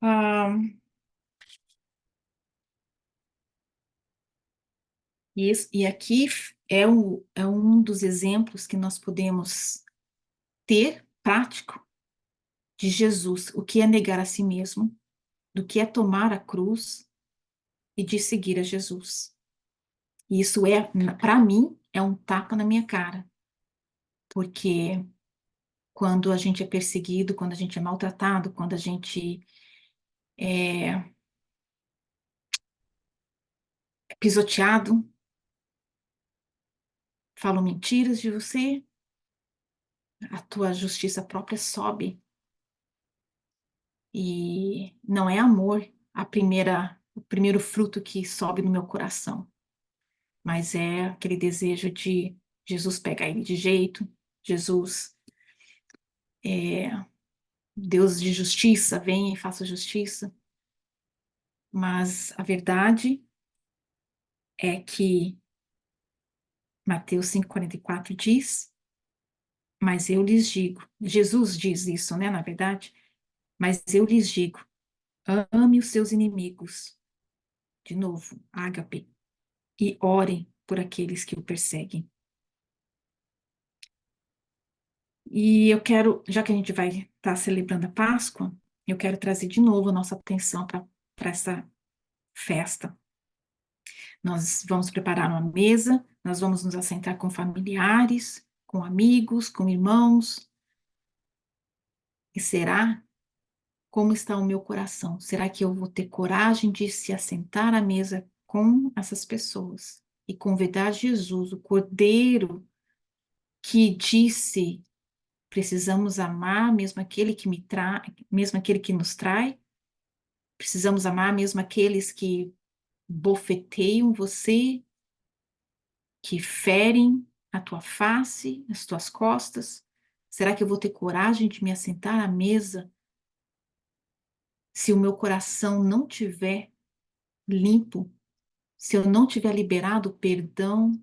Ah, e aqui é um dos exemplos que nós podemos ter prático de Jesus, o que é negar a si mesmo, do que é tomar a cruz e de seguir a Jesus. E isso para mim, é um tapa na minha cara, porque quando a gente é perseguido, quando a gente é maltratado, quando a gente é pisoteado, falam mentiras de você, a tua justiça própria sobe. E não é amor o primeiro fruto que sobe no meu coração, mas é aquele desejo de Jesus pegar ele de jeito, Jesus, Deus de justiça, venha e faça justiça. Mas a verdade é que Mateus 5,44 diz, mas eu lhes digo, Jesus diz isso, né, na verdade, mas eu lhes digo, ame os seus inimigos, de novo, ágape, e orem por aqueles que o perseguem. E eu quero, já que a gente vai estar celebrando a Páscoa, eu quero trazer de novo a nossa atenção para essa festa. Nós vamos preparar uma mesa, nós vamos nos assentar com familiares, com amigos, com irmãos. E será como está o meu coração? Será que eu vou ter coragem de se assentar à mesa com essas pessoas e convidar Jesus, o Cordeiro, que disse: precisamos amar mesmo aquele que me trai, mesmo aquele que nos trai? Precisamos amar mesmo aqueles que bofeteiam você, que ferem a tua face, as tuas costas? Será que eu vou ter coragem de me assentar à mesa se o meu coração não tiver limpo, se eu não tiver liberado perdão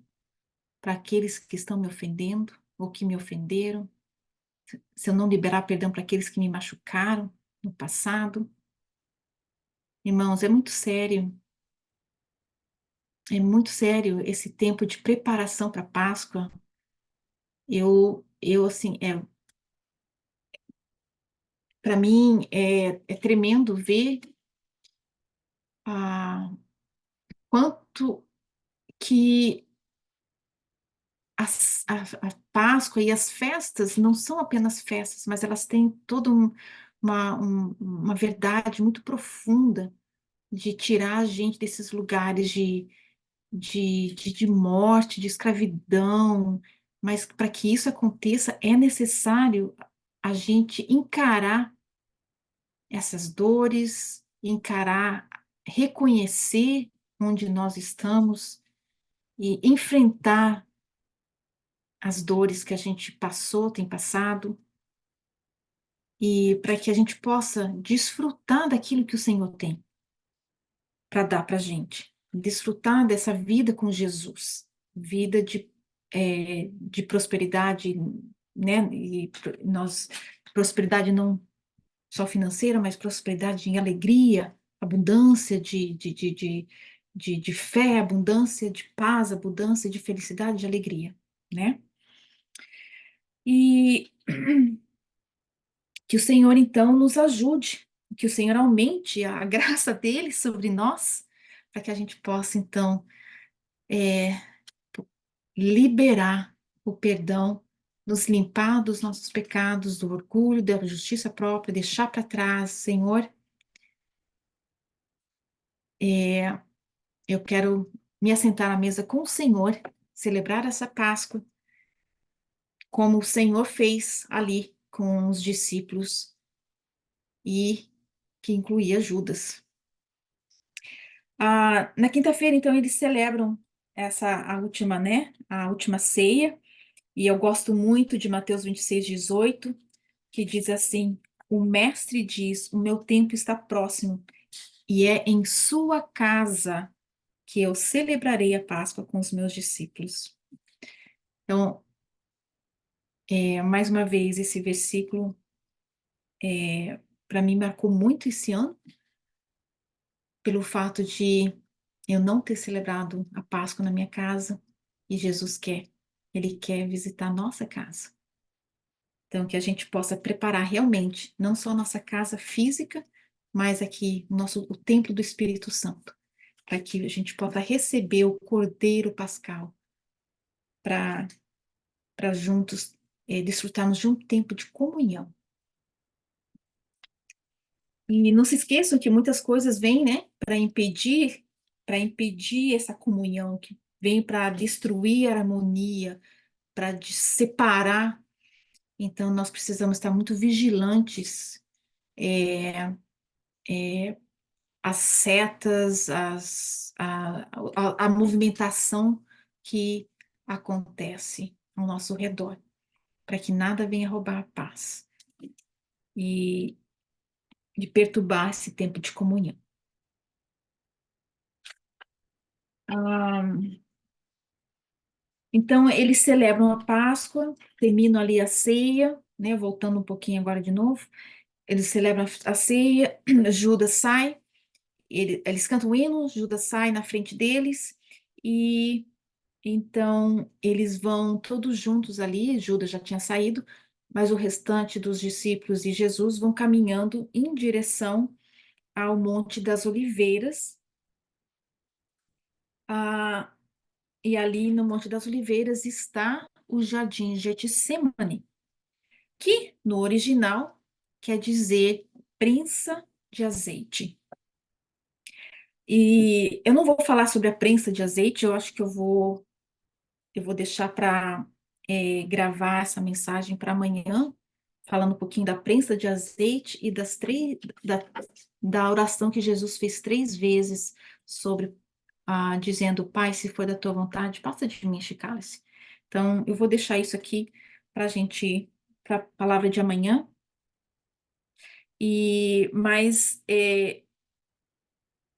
para aqueles que estão me ofendendo ou que me ofenderam, se eu não liberar perdão para aqueles que me machucaram no passado? Irmãos, é muito sério esse tempo de preparação para a Páscoa. Assim, para mim é tremendo ver quanto que a Páscoa e as festas não são apenas festas, mas elas têm toda uma verdade muito profunda de tirar a gente desses lugares de morte, de escravidão. Mas para que isso aconteça, é necessário a gente encarar essas dores, encarar, reconhecer onde nós estamos e enfrentar as dores que a gente passou, tem passado, e para que a gente possa desfrutar daquilo que o Senhor tem para dar para a gente, desfrutar dessa vida com Jesus, vida de prosperidade, né? E prosperidade não só financeira, mas prosperidade em alegria, abundância de fé, abundância de paz, abundância de felicidade, de alegria, né? E que o Senhor, então, nos ajude, que o Senhor aumente a graça dele sobre nós, para que a gente possa, então, liberar o perdão, nos limpar dos nossos pecados, do orgulho, da justiça própria, deixar para trás, Senhor. Eu quero me assentar à mesa com o Senhor, celebrar essa Páscoa, como o Senhor fez ali com os discípulos e que incluía Judas. Na quinta-feira, então, eles celebram a última, né? A última ceia. E eu gosto muito de Mateus 26:18, que diz assim: o mestre diz, o meu tempo está próximo, e é em sua casa que eu celebrarei a Páscoa com os meus discípulos. Então, mais uma vez, esse versículo para mim marcou muito esse ano, pelo fato de eu não ter celebrado a Páscoa na minha casa, e Jesus quer, Ele quer visitar a nossa casa. Então, que a gente possa preparar realmente, não só a nossa casa física, mas aqui o templo do Espírito Santo, para que a gente possa receber o Cordeiro Pascal, para juntos desfrutarmos de um tempo de comunhão. E não se esqueçam que muitas coisas vêm, né, para impedir essa comunhão, que vem para destruir a harmonia, para separar. Então, nós precisamos estar muito vigilantes. É, as setas, a movimentação que acontece ao nosso redor, para que nada venha roubar a paz e de perturbar esse tempo de comunhão. Então, eles celebram a Páscoa, terminam ali a ceia, né? Voltando um pouquinho agora de novo. Eles celebram a ceia, Judas sai, eles cantam o hino, Judas sai na frente deles, e então eles vão todos juntos ali, Judas já tinha saído, mas o restante dos discípulos e Jesus vão caminhando em direção ao Monte das Oliveiras. Ah, e ali no Monte das Oliveiras está o Jardim Getsemane, que no original quer dizer prensa de azeite. E eu não vou falar sobre a prensa de azeite, eu acho que eu vou deixar para gravar essa mensagem para amanhã, falando um pouquinho da prensa de azeite e da oração que Jesus fez 3 vezes sobre, dizendo: Pai, se for da tua vontade, passa de mim este cálice. Então, eu vou deixar isso aqui para a gente, para a palavra de amanhã. Mas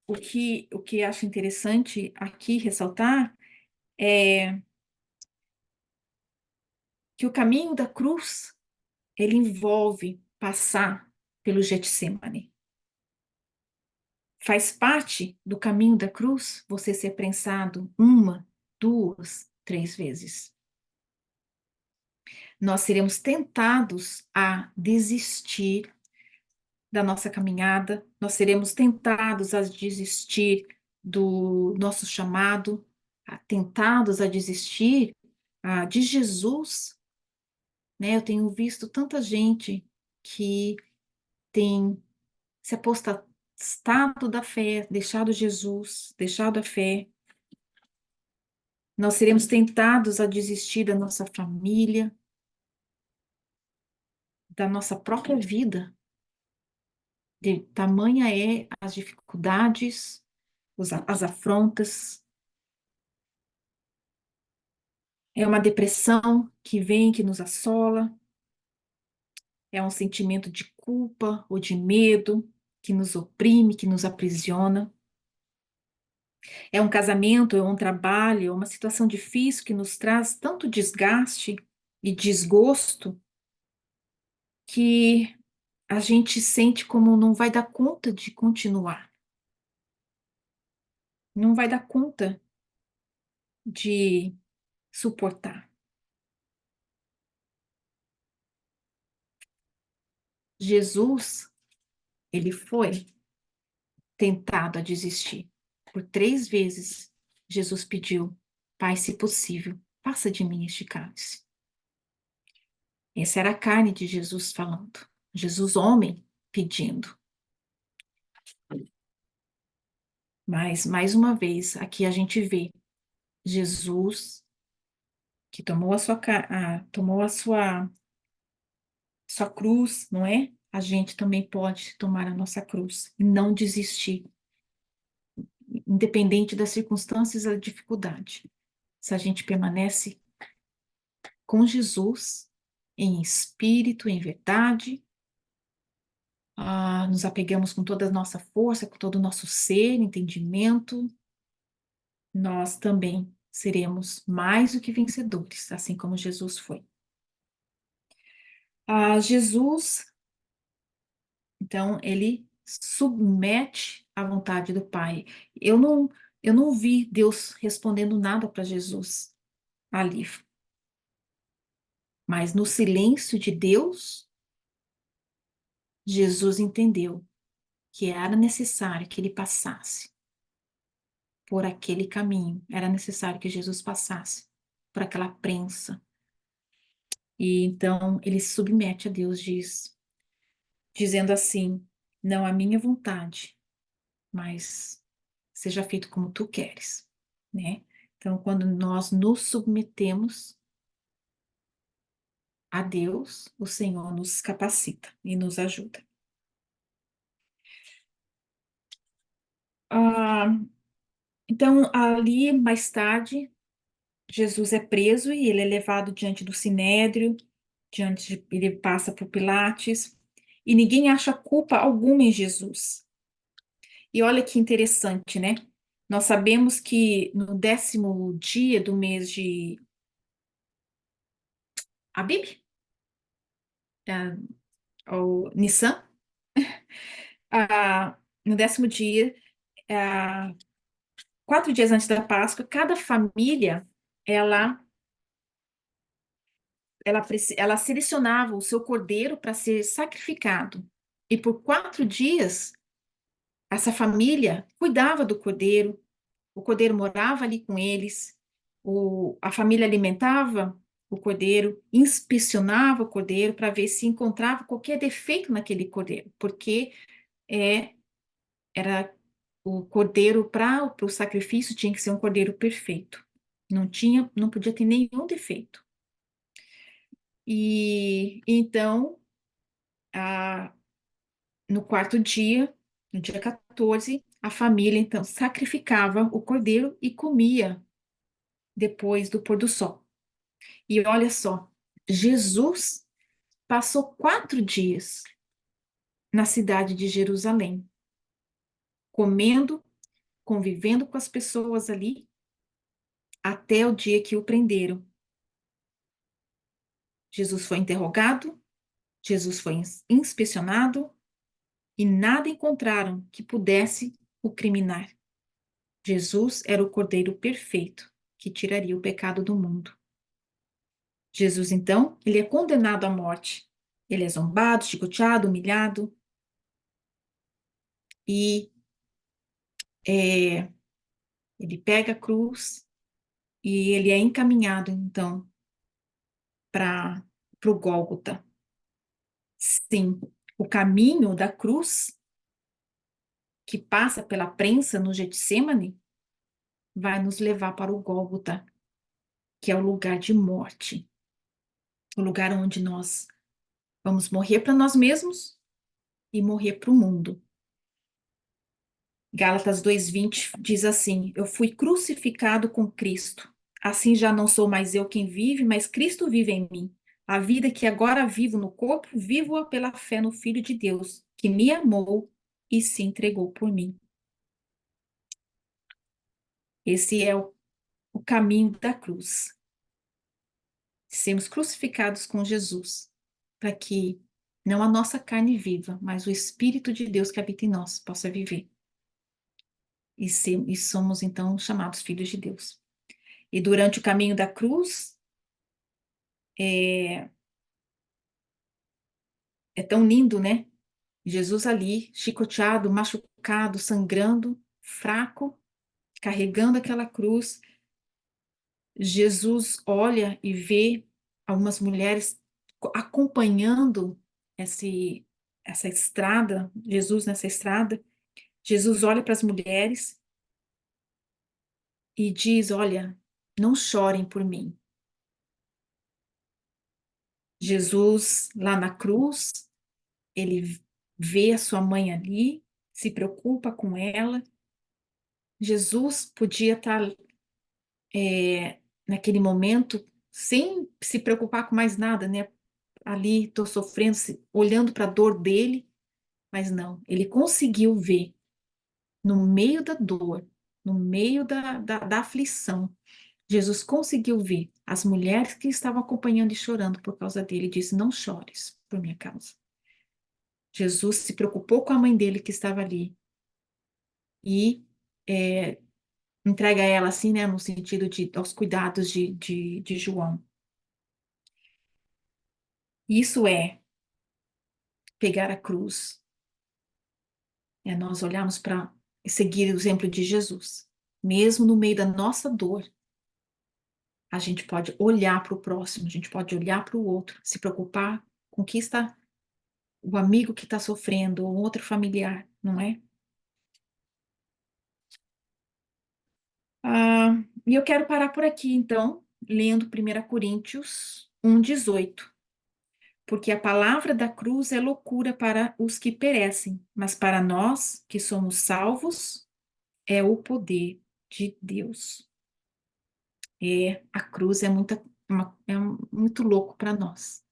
o que acho interessante aqui ressaltar é que o caminho da cruz, ele envolve passar pelo Getsemane. Faz parte do caminho da cruz você ser prensado 1, 2, 3 vezes. Nós seremos tentados a desistir da nossa caminhada, nós seremos tentados a desistir do nosso chamado, tentados a desistir de Jesus, né? Eu tenho visto tanta gente que tem se apostatado da fé, deixado Jesus, deixado a fé. Nós seremos tentados a desistir da nossa família, da nossa própria vida. De tamanha é as dificuldades, as afrontas. É uma depressão que vem, que nos assola. É um sentimento de culpa ou de medo que nos oprime, que nos aprisiona. É um casamento, é um trabalho, é uma situação difícil que nos traz tanto desgaste e desgosto que a gente sente como não vai dar conta de continuar, não vai dar conta de suportar. Jesus, ele foi tentado a desistir. Por 3 vezes, Jesus pediu: Pai, se possível, passa de mim este cálice. Essa era a carne de Jesus falando. Jesus, homem, pedindo. Mas, mais uma vez, aqui a gente vê Jesus que tomou tomou a sua cruz, não é? A gente também pode tomar a nossa cruz e não desistir, independente das circunstâncias e da dificuldade. Se a gente permanece com Jesus, em espírito, em verdade, nos apegamos com toda a nossa força, com todo o nosso ser, entendimento, nós também seremos mais do que vencedores, assim como Jesus foi. Jesus, então, ele submete à vontade do Pai. Eu não, eu não vi Deus respondendo nada para Jesus ali, mas no silêncio de Deus, Jesus entendeu que era necessário que ele passasse por aquele caminho, era necessário que Jesus passasse por aquela prensa. E então ele se submete a Deus, dizendo assim: não a minha vontade, mas seja feito como tu queres, né? Então, quando nós nos submetemos a Deus, o Senhor nos capacita e nos ajuda. Ah, então, ali mais tarde, Jesus é preso e ele é levado diante do Sinédrio, ele passa por Pilates, e ninguém acha culpa alguma em Jesus. E olha que interessante, né? Nós sabemos que no 10º dia do mês de Abib, é, ou Nissan, no 10º dia, ah, 4 dias antes da Páscoa, cada família, ela, ela selecionava o seu cordeiro para ser sacrificado. E por 4 dias, essa família cuidava do cordeiro, o cordeiro morava ali com eles, a família alimentava o cordeiro, inspecionava o cordeiro para ver se encontrava qualquer defeito naquele cordeiro, porque era o cordeiro para o sacrifício tinha que ser um cordeiro perfeito. Não podia ter nenhum defeito. E então, a, no 4º dia, no dia 14, a família então sacrificava o cordeiro e comia depois do pôr do sol. E olha só, Jesus passou 4 dias na cidade de Jerusalém, comendo, convivendo com as pessoas ali, até o dia que o prenderam. Jesus foi interrogado, Jesus foi inspecionado e nada encontraram que pudesse o criminar. Jesus era o Cordeiro perfeito que tiraria o pecado do mundo. Jesus, então, ele é condenado à morte. Ele é zombado, chicoteado, humilhado e ele pega a cruz e ele é encaminhado, então, para o Gólgota. Sim, o caminho da cruz que passa pela prensa no Getsemane vai nos levar para o Gólgota, que é o lugar de morte, o lugar onde nós Vamos morrer para nós mesmos e morrer para o mundo. Gálatas 2:20 diz assim: Eu fui crucificado com Cristo. Assim já não sou mais eu quem vive, mas Cristo vive em mim. A vida que agora vivo no corpo, vivo-a pela fé no Filho de Deus, que me amou e se entregou por mim. Esse é o caminho da cruz. Sermos crucificados com Jesus, para que não a nossa carne viva, mas o Espírito de Deus que habita em nós possa viver. E somos, então, chamados filhos de Deus. E durante o caminho da cruz, é, é tão lindo, né? Jesus ali, chicoteado, machucado, sangrando, fraco, carregando aquela cruz. Jesus olha e vê algumas mulheres acompanhando essa estrada, Jesus nessa estrada. Jesus olha para as mulheres e diz: Olha, não chorem por mim. Jesus, lá na cruz, ele vê a sua mãe ali, se preocupa com ela. Jesus podia estar naquele momento sem se preocupar com mais nada, né? Ali, estou sofrendo, olhando para a dor dele, mas não, ele conseguiu ver no meio da dor, no meio da aflição. Jesus conseguiu ver as mulheres que estavam acompanhando e chorando por causa dele. Ele disse: Não chores por minha causa. Jesus se preocupou com a mãe dele que estava ali e é, entrega ela assim, né, no sentido de aos cuidados de João. Isso é pegar a cruz, é nós olharmos para seguir o exemplo de Jesus. Mesmo no meio da nossa dor, a gente pode olhar para o próximo, a gente pode olhar para o outro, se preocupar com o que está o amigo que está sofrendo, ou outro familiar, não é? E eu quero parar por aqui, então, lendo 1 Coríntios 1:18. Porque a palavra da cruz é loucura para os que perecem, mas para nós que somos salvos, é o poder de Deus. A cruz é muito louco para nós.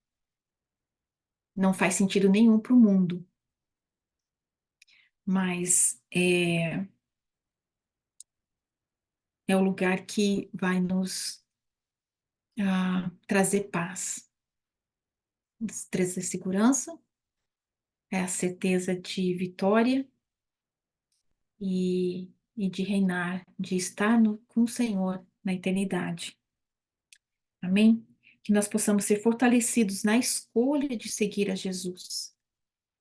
Não faz sentido nenhum para o mundo, mas é o lugar que vai nos trazer paz, nos trazer segurança, é a certeza de vitória e de reinar, de estar com o Senhor na eternidade. Amém? Que nós possamos ser fortalecidos na escolha de seguir a Jesus,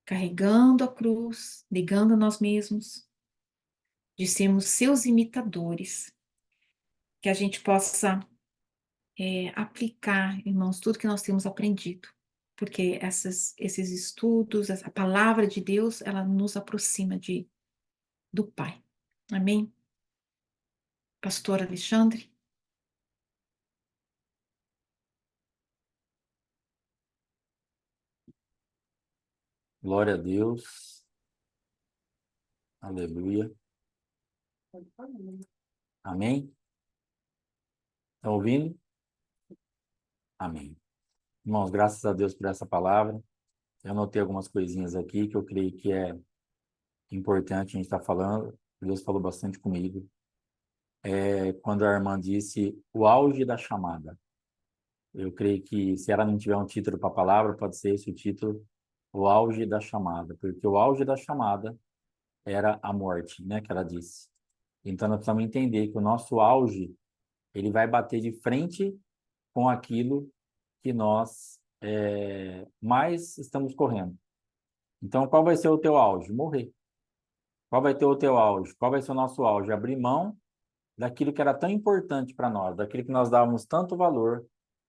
carregando a cruz, negando a nós mesmos, de sermos seus imitadores, que a gente possa aplicar, irmãos, tudo que nós temos aprendido, porque esses estudos, a palavra de Deus, ela nos aproxima do Pai. Amém? Pastor Alexandre? Glória a Deus. Aleluia. Amém? Estão ouvindo? Amém. Irmãos, graças a Deus por essa palavra. Eu anotei algumas coisinhas aqui que eu creio que é importante a gente estar falando. Deus falou bastante comigo. Quando a irmã disse o auge da chamada. Eu creio que se ela não tiver um título para a palavra, pode ser esse o título, o auge da chamada. Porque o auge da chamada era a morte, né, que ela disse. Então, nós precisamos entender que o nosso auge, ele vai bater de frente com aquilo que nós mais estamos correndo. Então, qual vai ser o teu auge? Morrer. Qual vai ter o teu auge? Qual vai ser o nosso auge? Abrir mão daquilo que era tão importante para nós, daquilo que nós dávamos tanto valor.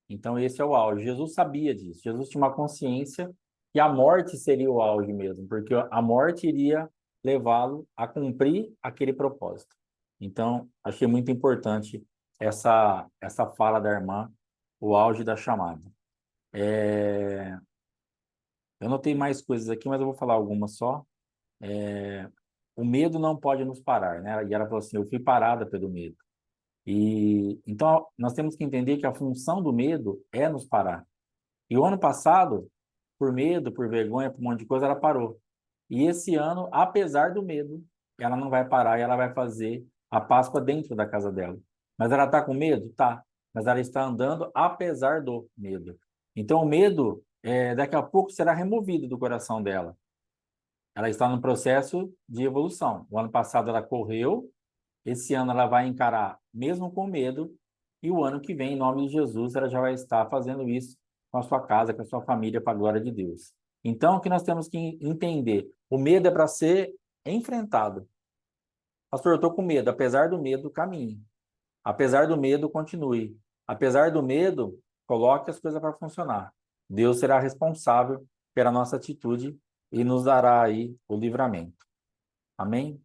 Então, esse é o auge. Jesus sabia disso. Jesus tinha uma consciência que a morte seria o auge mesmo, porque a morte iria levá-lo a cumprir aquele propósito. Então, achei muito importante essa fala da irmã, o auge da chamada. Eu anotei mais coisas aqui, mas eu vou falar algumas só. O medo não pode nos parar, né? E ela falou assim, eu fui parada pelo medo. E então nós temos que entender que a função do medo é nos parar. E o ano passado, por medo, por vergonha, por um monte de coisa, ela parou. E esse ano, apesar do medo, ela não vai parar e ela vai fazer a Páscoa dentro da casa dela. Mas ela está com medo? Tá. Mas ela está andando apesar do medo. Então, o medo, daqui a pouco, será removido do coração dela. Ela está no processo de evolução. O ano passado ela correu, esse ano ela vai encarar mesmo com medo, e o ano que vem, em nome de Jesus, ela já vai estar fazendo isso com a sua casa, com a sua família, para a glória de Deus. Então, o que nós temos que entender? O medo é para ser enfrentado. Pastor, eu estou com medo. Apesar do medo, caminhe. Apesar do medo, continue. Apesar do medo, coloque as coisas para funcionar. Deus será responsável pela nossa atitude e nos dará aí o livramento. Amém?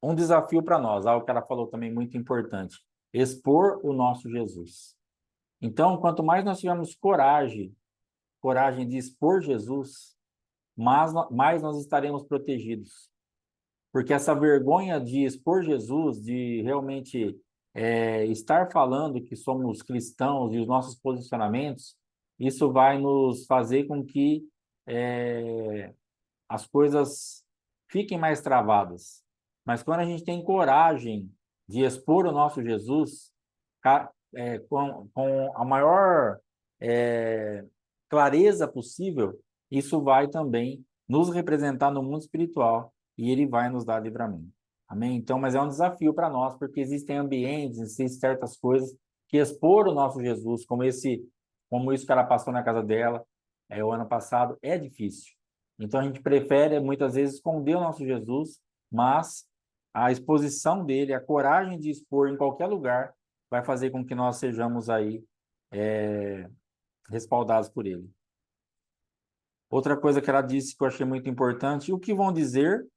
Um desafio para nós, algo que ela falou também muito importante, expor o nosso Jesus. Então, quanto mais nós tivermos coragem de expor Jesus, mais nós estaremos protegidos. Porque essa vergonha de expor Jesus, de realmente estar falando que somos cristãos e os nossos posicionamentos, isso vai nos fazer com que as coisas fiquem mais travadas. Mas quando a gente tem coragem de expor o nosso Jesus com a maior clareza possível, isso vai também nos representar no mundo espiritual e ele vai nos dar livramento. Amém? Então, mas é um desafio para nós, porque existem ambientes, existem certas coisas que expor o nosso Jesus, como isso que ela passou na casa dela, o ano passado, é difícil. Então, a gente prefere, muitas vezes, esconder o nosso Jesus, mas a exposição dele, a coragem de expor em qualquer lugar, vai fazer com que nós sejamos aí respaldados por ele. Outra coisa que ela disse que eu achei muito importante, o que vão dizer,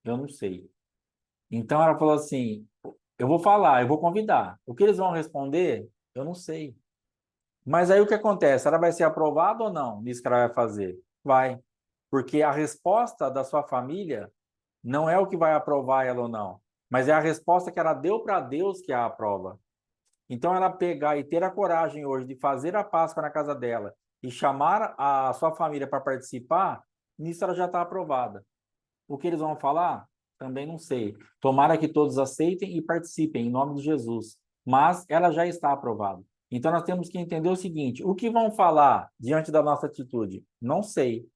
eu não sei. Então, ela falou assim, eu vou falar, eu vou convidar. O que eles vão responder, eu não sei. Mas aí o que acontece? Ela vai ser aprovada ou não nisso que ela vai fazer? Vai. Porque a resposta da sua família não é o que vai aprovar ela ou não, mas é a resposta que ela deu para Deus que a aprova. Então, ela pegar e ter a coragem hoje de fazer a Páscoa na casa dela e chamar a sua família para participar, nisso ela já está aprovada. O que eles vão falar? Também não sei. Tomara que todos aceitem e participem, em nome de Jesus. Mas ela já está aprovada. Então, nós temos que entender o seguinte: o que vão falar diante da nossa atitude? Não sei.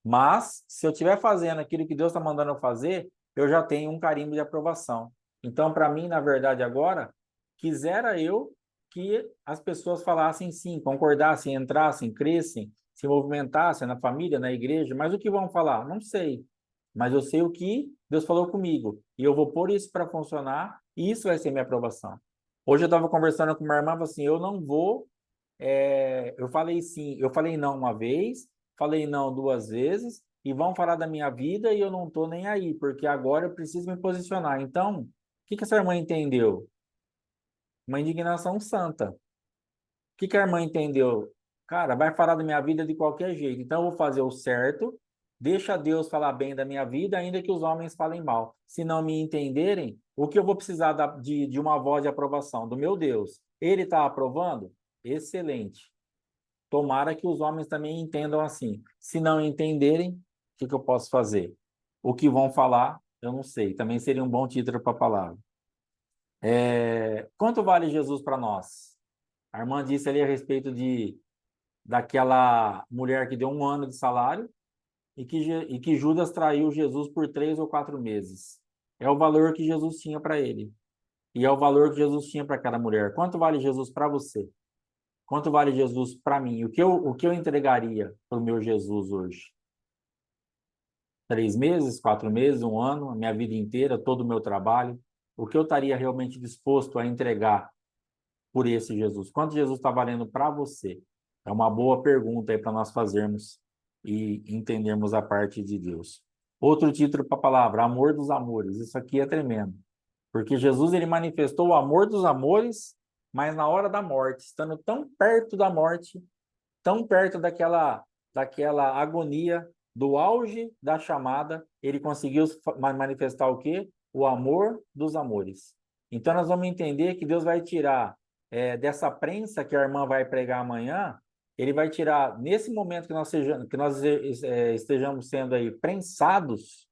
Mas, se eu estiver fazendo aquilo que Deus está mandando eu fazer, eu já tenho um carimbo de aprovação. Então, para mim, na verdade, agora, quisera eu que as pessoas falassem sim, concordassem, entrassem, crescem, se movimentassem na família, na igreja, mas o que vão falar? Não sei. Mas eu sei o que Deus falou comigo. E eu vou pôr isso para funcionar, e isso vai ser minha aprovação. Hoje eu estava conversando com uma irmã, assim, eu não vou. Eu falei sim, eu falei não uma vez, falei não duas vezes, e vão falar da minha vida e eu não estou nem aí, porque agora eu preciso me posicionar. Então, o que essa irmã entendeu? Uma indignação santa. O que a irmã entendeu? Cara, vai falar da minha vida de qualquer jeito. Então, eu vou fazer o certo, deixa Deus falar bem da minha vida, ainda que os homens falem mal. Se não me entenderem, o que eu vou precisar de uma voz de aprovação? Do meu Deus. Ele está aprovando? Excelente. Tomara que os homens também entendam assim. Se não entenderem, o que eu posso fazer? O que vão falar, eu não sei. Também seria um bom título para a palavra. Quanto vale Jesus para nós? A irmã disse ali a respeito daquela mulher que deu 1 ano de salário e que Judas traiu Jesus por 3 ou 4 meses. É o valor que Jesus tinha para ele. E é o valor que Jesus tinha para aquela mulher. Quanto vale Jesus para você? Quanto vale Jesus para mim? O que eu entregaria para o meu Jesus hoje? 3 meses, 4 meses, 1 ano, a minha vida inteira, todo o meu trabalho? O que eu estaria realmente disposto a entregar por esse Jesus? Quanto Jesus está valendo para você? É uma boa pergunta aí para nós fazermos e entendermos a parte de Deus. Outro título para a palavra, amor dos amores. Isso aqui é tremendo. Porque Jesus ele manifestou o amor dos amores, mas na hora da morte, estando tão perto da morte, tão perto daquela agonia do auge da chamada, ele conseguiu manifestar o quê? O amor dos amores. Então, nós vamos entender que Deus vai tirar dessa prensa que a irmã vai pregar amanhã, ele vai tirar, nesse momento que nós estejamos sendo aí prensados,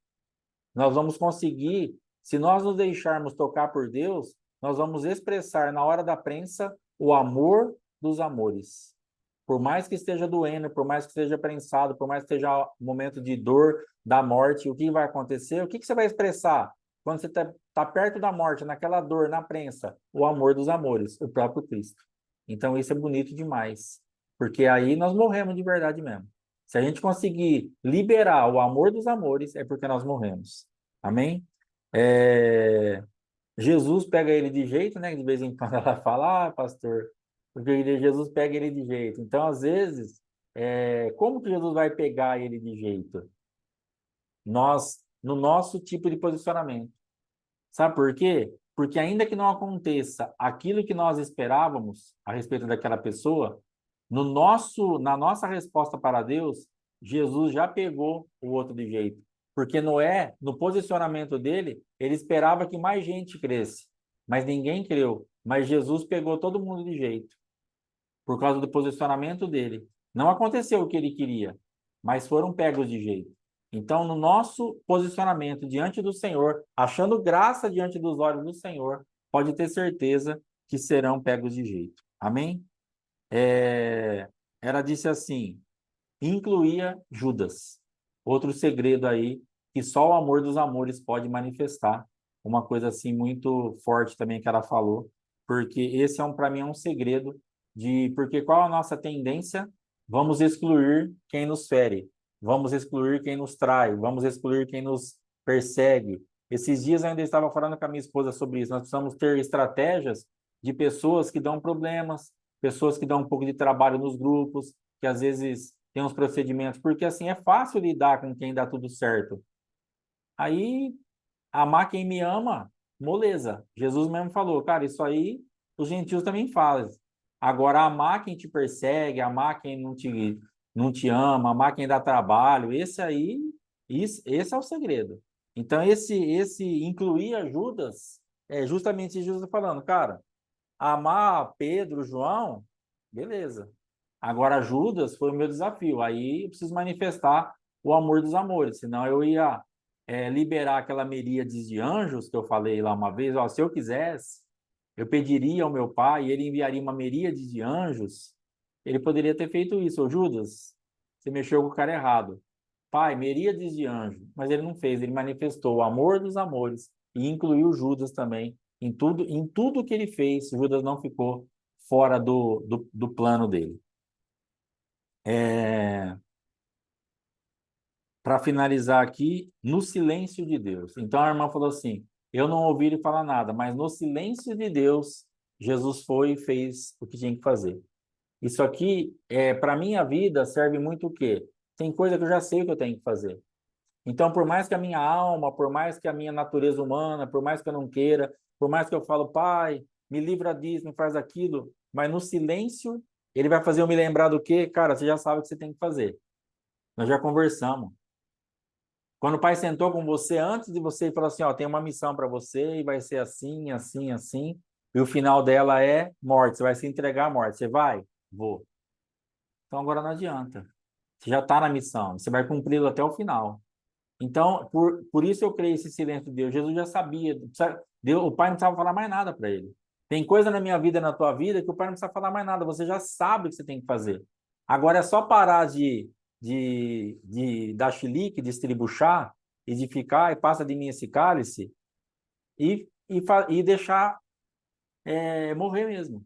nós vamos conseguir, se nós nos deixarmos tocar por Deus, nós vamos expressar na hora da prensa o amor dos amores. Por mais que esteja doendo, por mais que esteja prensado, por mais que esteja um momento de dor, da morte, o que vai acontecer? O que você vai expressar quando você está perto da morte, naquela dor, na prensa? O amor dos amores, o próprio Cristo. Então, isso é bonito demais, porque aí nós morremos de verdade mesmo. Se a gente conseguir liberar o amor dos amores, é porque nós morremos. Amém? Jesus pega ele de jeito, né? De vez em quando ela fala, pastor, porque Jesus pega ele de jeito. Então, às vezes, como que Jesus vai pegar ele de jeito? Nós, no nosso tipo de posicionamento. Sabe por quê? Porque ainda que não aconteça aquilo que nós esperávamos a respeito daquela pessoa, na nossa resposta para Deus, Jesus já pegou o outro de jeito. Porque Noé, no posicionamento dele, ele esperava que mais gente cresce, mas ninguém creu. Mas Jesus pegou todo mundo de jeito, por causa do posicionamento dele. Não aconteceu o que ele queria, mas foram pegos de jeito. Então, no nosso posicionamento diante do Senhor, achando graça diante dos olhos do Senhor, pode ter certeza que serão pegos de jeito. Amém? Ela disse assim, incluía Judas. Outro segredo aí, que só o amor dos amores pode manifestar. Uma coisa assim muito forte também que ela falou, porque esse para mim é um segredo porque qual a nossa tendência? Vamos excluir quem nos fere, vamos excluir quem nos trai, vamos excluir quem nos persegue. Esses dias eu ainda estava falando com a minha esposa sobre isso. Nós precisamos ter estratégias de pessoas que dão problemas, pessoas que dão um pouco de trabalho nos grupos, que às vezes tem uns procedimentos, porque assim é fácil lidar com quem dá tudo certo. Aí, amar quem me ama, moleza. Jesus mesmo falou, cara, isso aí os gentios também fazem. Agora, amar quem te persegue, amar quem não te ama, amar quem dá trabalho, esse é o segredo. Então, esse incluir a Judas, é justamente Jesus falando, cara, amar Pedro, João, beleza. Agora, Judas foi o meu desafio. Aí eu preciso manifestar o amor dos amores, senão eu ia liberar aquela miríade de anjos que eu falei lá uma vez. Ó, se eu quisesse, eu pediria ao meu pai e ele enviaria uma miríade de anjos. Ele poderia ter feito isso. Ô, Judas, você mexeu com o cara errado. Pai, miríades de anjos. Mas ele não fez, ele manifestou o amor dos amores e incluiu Judas também. Em tudo que ele fez, Judas não ficou fora do plano dele. Para finalizar aqui, no silêncio de Deus. Então a irmã falou assim: eu não ouvi ele falar nada, mas no silêncio de Deus, Jesus foi e fez o que tinha que fazer. Isso aqui, para minha vida, serve muito o quê? Tem coisa que eu já sei o que eu tenho que fazer. Então, por mais que a minha alma, por mais que a minha natureza humana, por mais que eu não queira, por mais que eu falo, pai, me livra disso, me faz aquilo, mas no silêncio, ele vai fazer eu me lembrar do quê? Cara, você já sabe o que você tem que fazer. Nós já conversamos. Quando o pai sentou com você, antes de você falar assim, ó, tem uma missão para você e vai ser assim, assim, assim, e o final dela é morte, você vai se entregar à morte. Você vai? Vou. Então agora não adianta. Você já está na missão, você vai cumpri-lo até o final. Então, por isso eu creio esse silêncio de Deus. Jesus já sabia. Deus, o pai não precisava falar mais nada para ele. Tem coisa na minha vida, na tua vida, que o pai não precisa falar mais nada. Você já sabe o que você tem que fazer. Agora é só parar de dar chilique, de estribuchar e de ficar e passa de mim esse cálice e deixar morrer mesmo.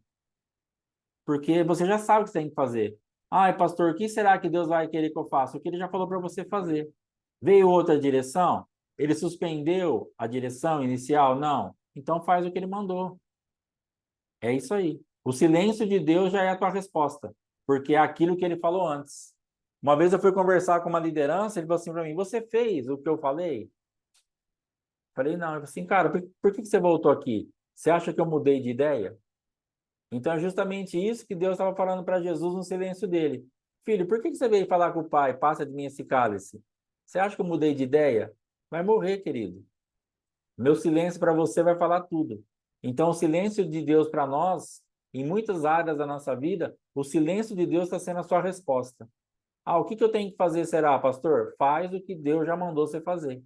Porque você já sabe o que você tem que fazer. Ai, pastor, o que será que Deus vai querer que eu faça? O que ele já falou para você fazer. Veio outra direção? Ele suspendeu a direção inicial? Não. Então faz o que ele mandou. É isso aí. O silêncio de Deus já é a tua resposta, porque é aquilo que ele falou antes. Uma vez eu fui conversar com uma liderança, ele falou assim para mim: você fez o que eu falei? Falei, não. Ele falou assim, cara, por que você voltou aqui? Você acha que eu mudei de ideia? Então é justamente isso que Deus estava falando para Jesus no silêncio dele. Filho, por que que você veio falar com o pai? Passa de mim esse cálice. Você acha que eu mudei de ideia? Vai morrer, querido. Meu silêncio para você vai falar tudo. Então, o silêncio de Deus para nós, em muitas áreas da nossa vida, o silêncio de Deus está sendo a sua resposta. Ah, o que que eu tenho que fazer, será, pastor? Faz o que Deus já mandou você fazer.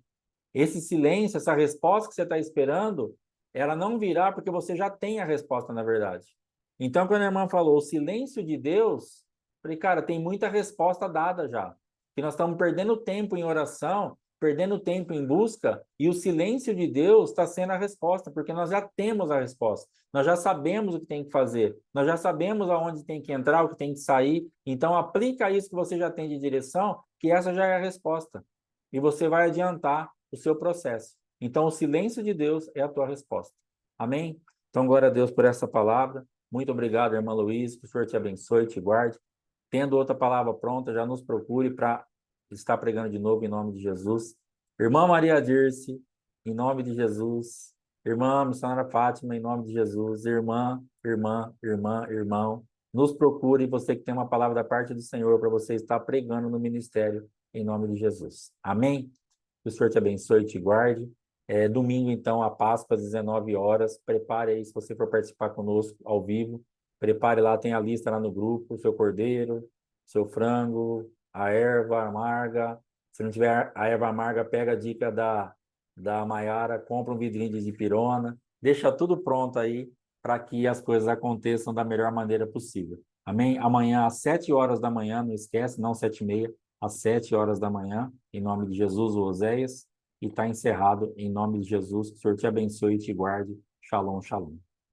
Esse silêncio, essa resposta que você está esperando, ela não virá porque você já tem a resposta, na verdade. Então, quando a irmã falou o silêncio de Deus, falei, cara, tem muita resposta dada já. Que nós estamos perdendo tempo em oração, perdendo tempo em busca, e o silêncio de Deus está sendo a resposta, porque nós já temos a resposta. Nós já sabemos o que tem que fazer, nós já sabemos aonde tem que entrar, o que tem que sair. Então, aplica isso que você já tem de direção, que essa já é a resposta. E você vai adiantar o seu processo. Então, o silêncio de Deus é a tua resposta. Amém? Então, glória a Deus por essa palavra. Muito obrigado, irmã Luiz, que o Senhor te abençoe e te guarde. Tendo outra palavra pronta, já nos procure para estar pregando de novo em nome de Jesus. Irmã Maria Dirce, em nome de Jesus. Irmã Missionária Fátima, em nome de Jesus. Irmão, nos procure, você que tem uma palavra da parte do Senhor para você estar pregando no ministério, em nome de Jesus. Amém? Que o Senhor te abençoe e te guarde. Domingo, então, a Páscoa, às 19 horas. Prepare aí, se você for participar conosco ao vivo. Prepare lá, tem a lista lá no grupo, o seu cordeiro, seu frango, a erva amarga. Se não tiver a erva amarga, pega a dica da Maiara, compra um vidrinho de dipirona. Deixa tudo pronto aí para que as coisas aconteçam da melhor maneira possível. Amém? Amanhã, às 7 horas da manhã, não esquece, não 7h30, às 7 horas da manhã, em nome de Jesus, o Oséias, e está encerrado em nome de Jesus. Que o Senhor te abençoe e te guarde. Shalom, shalom.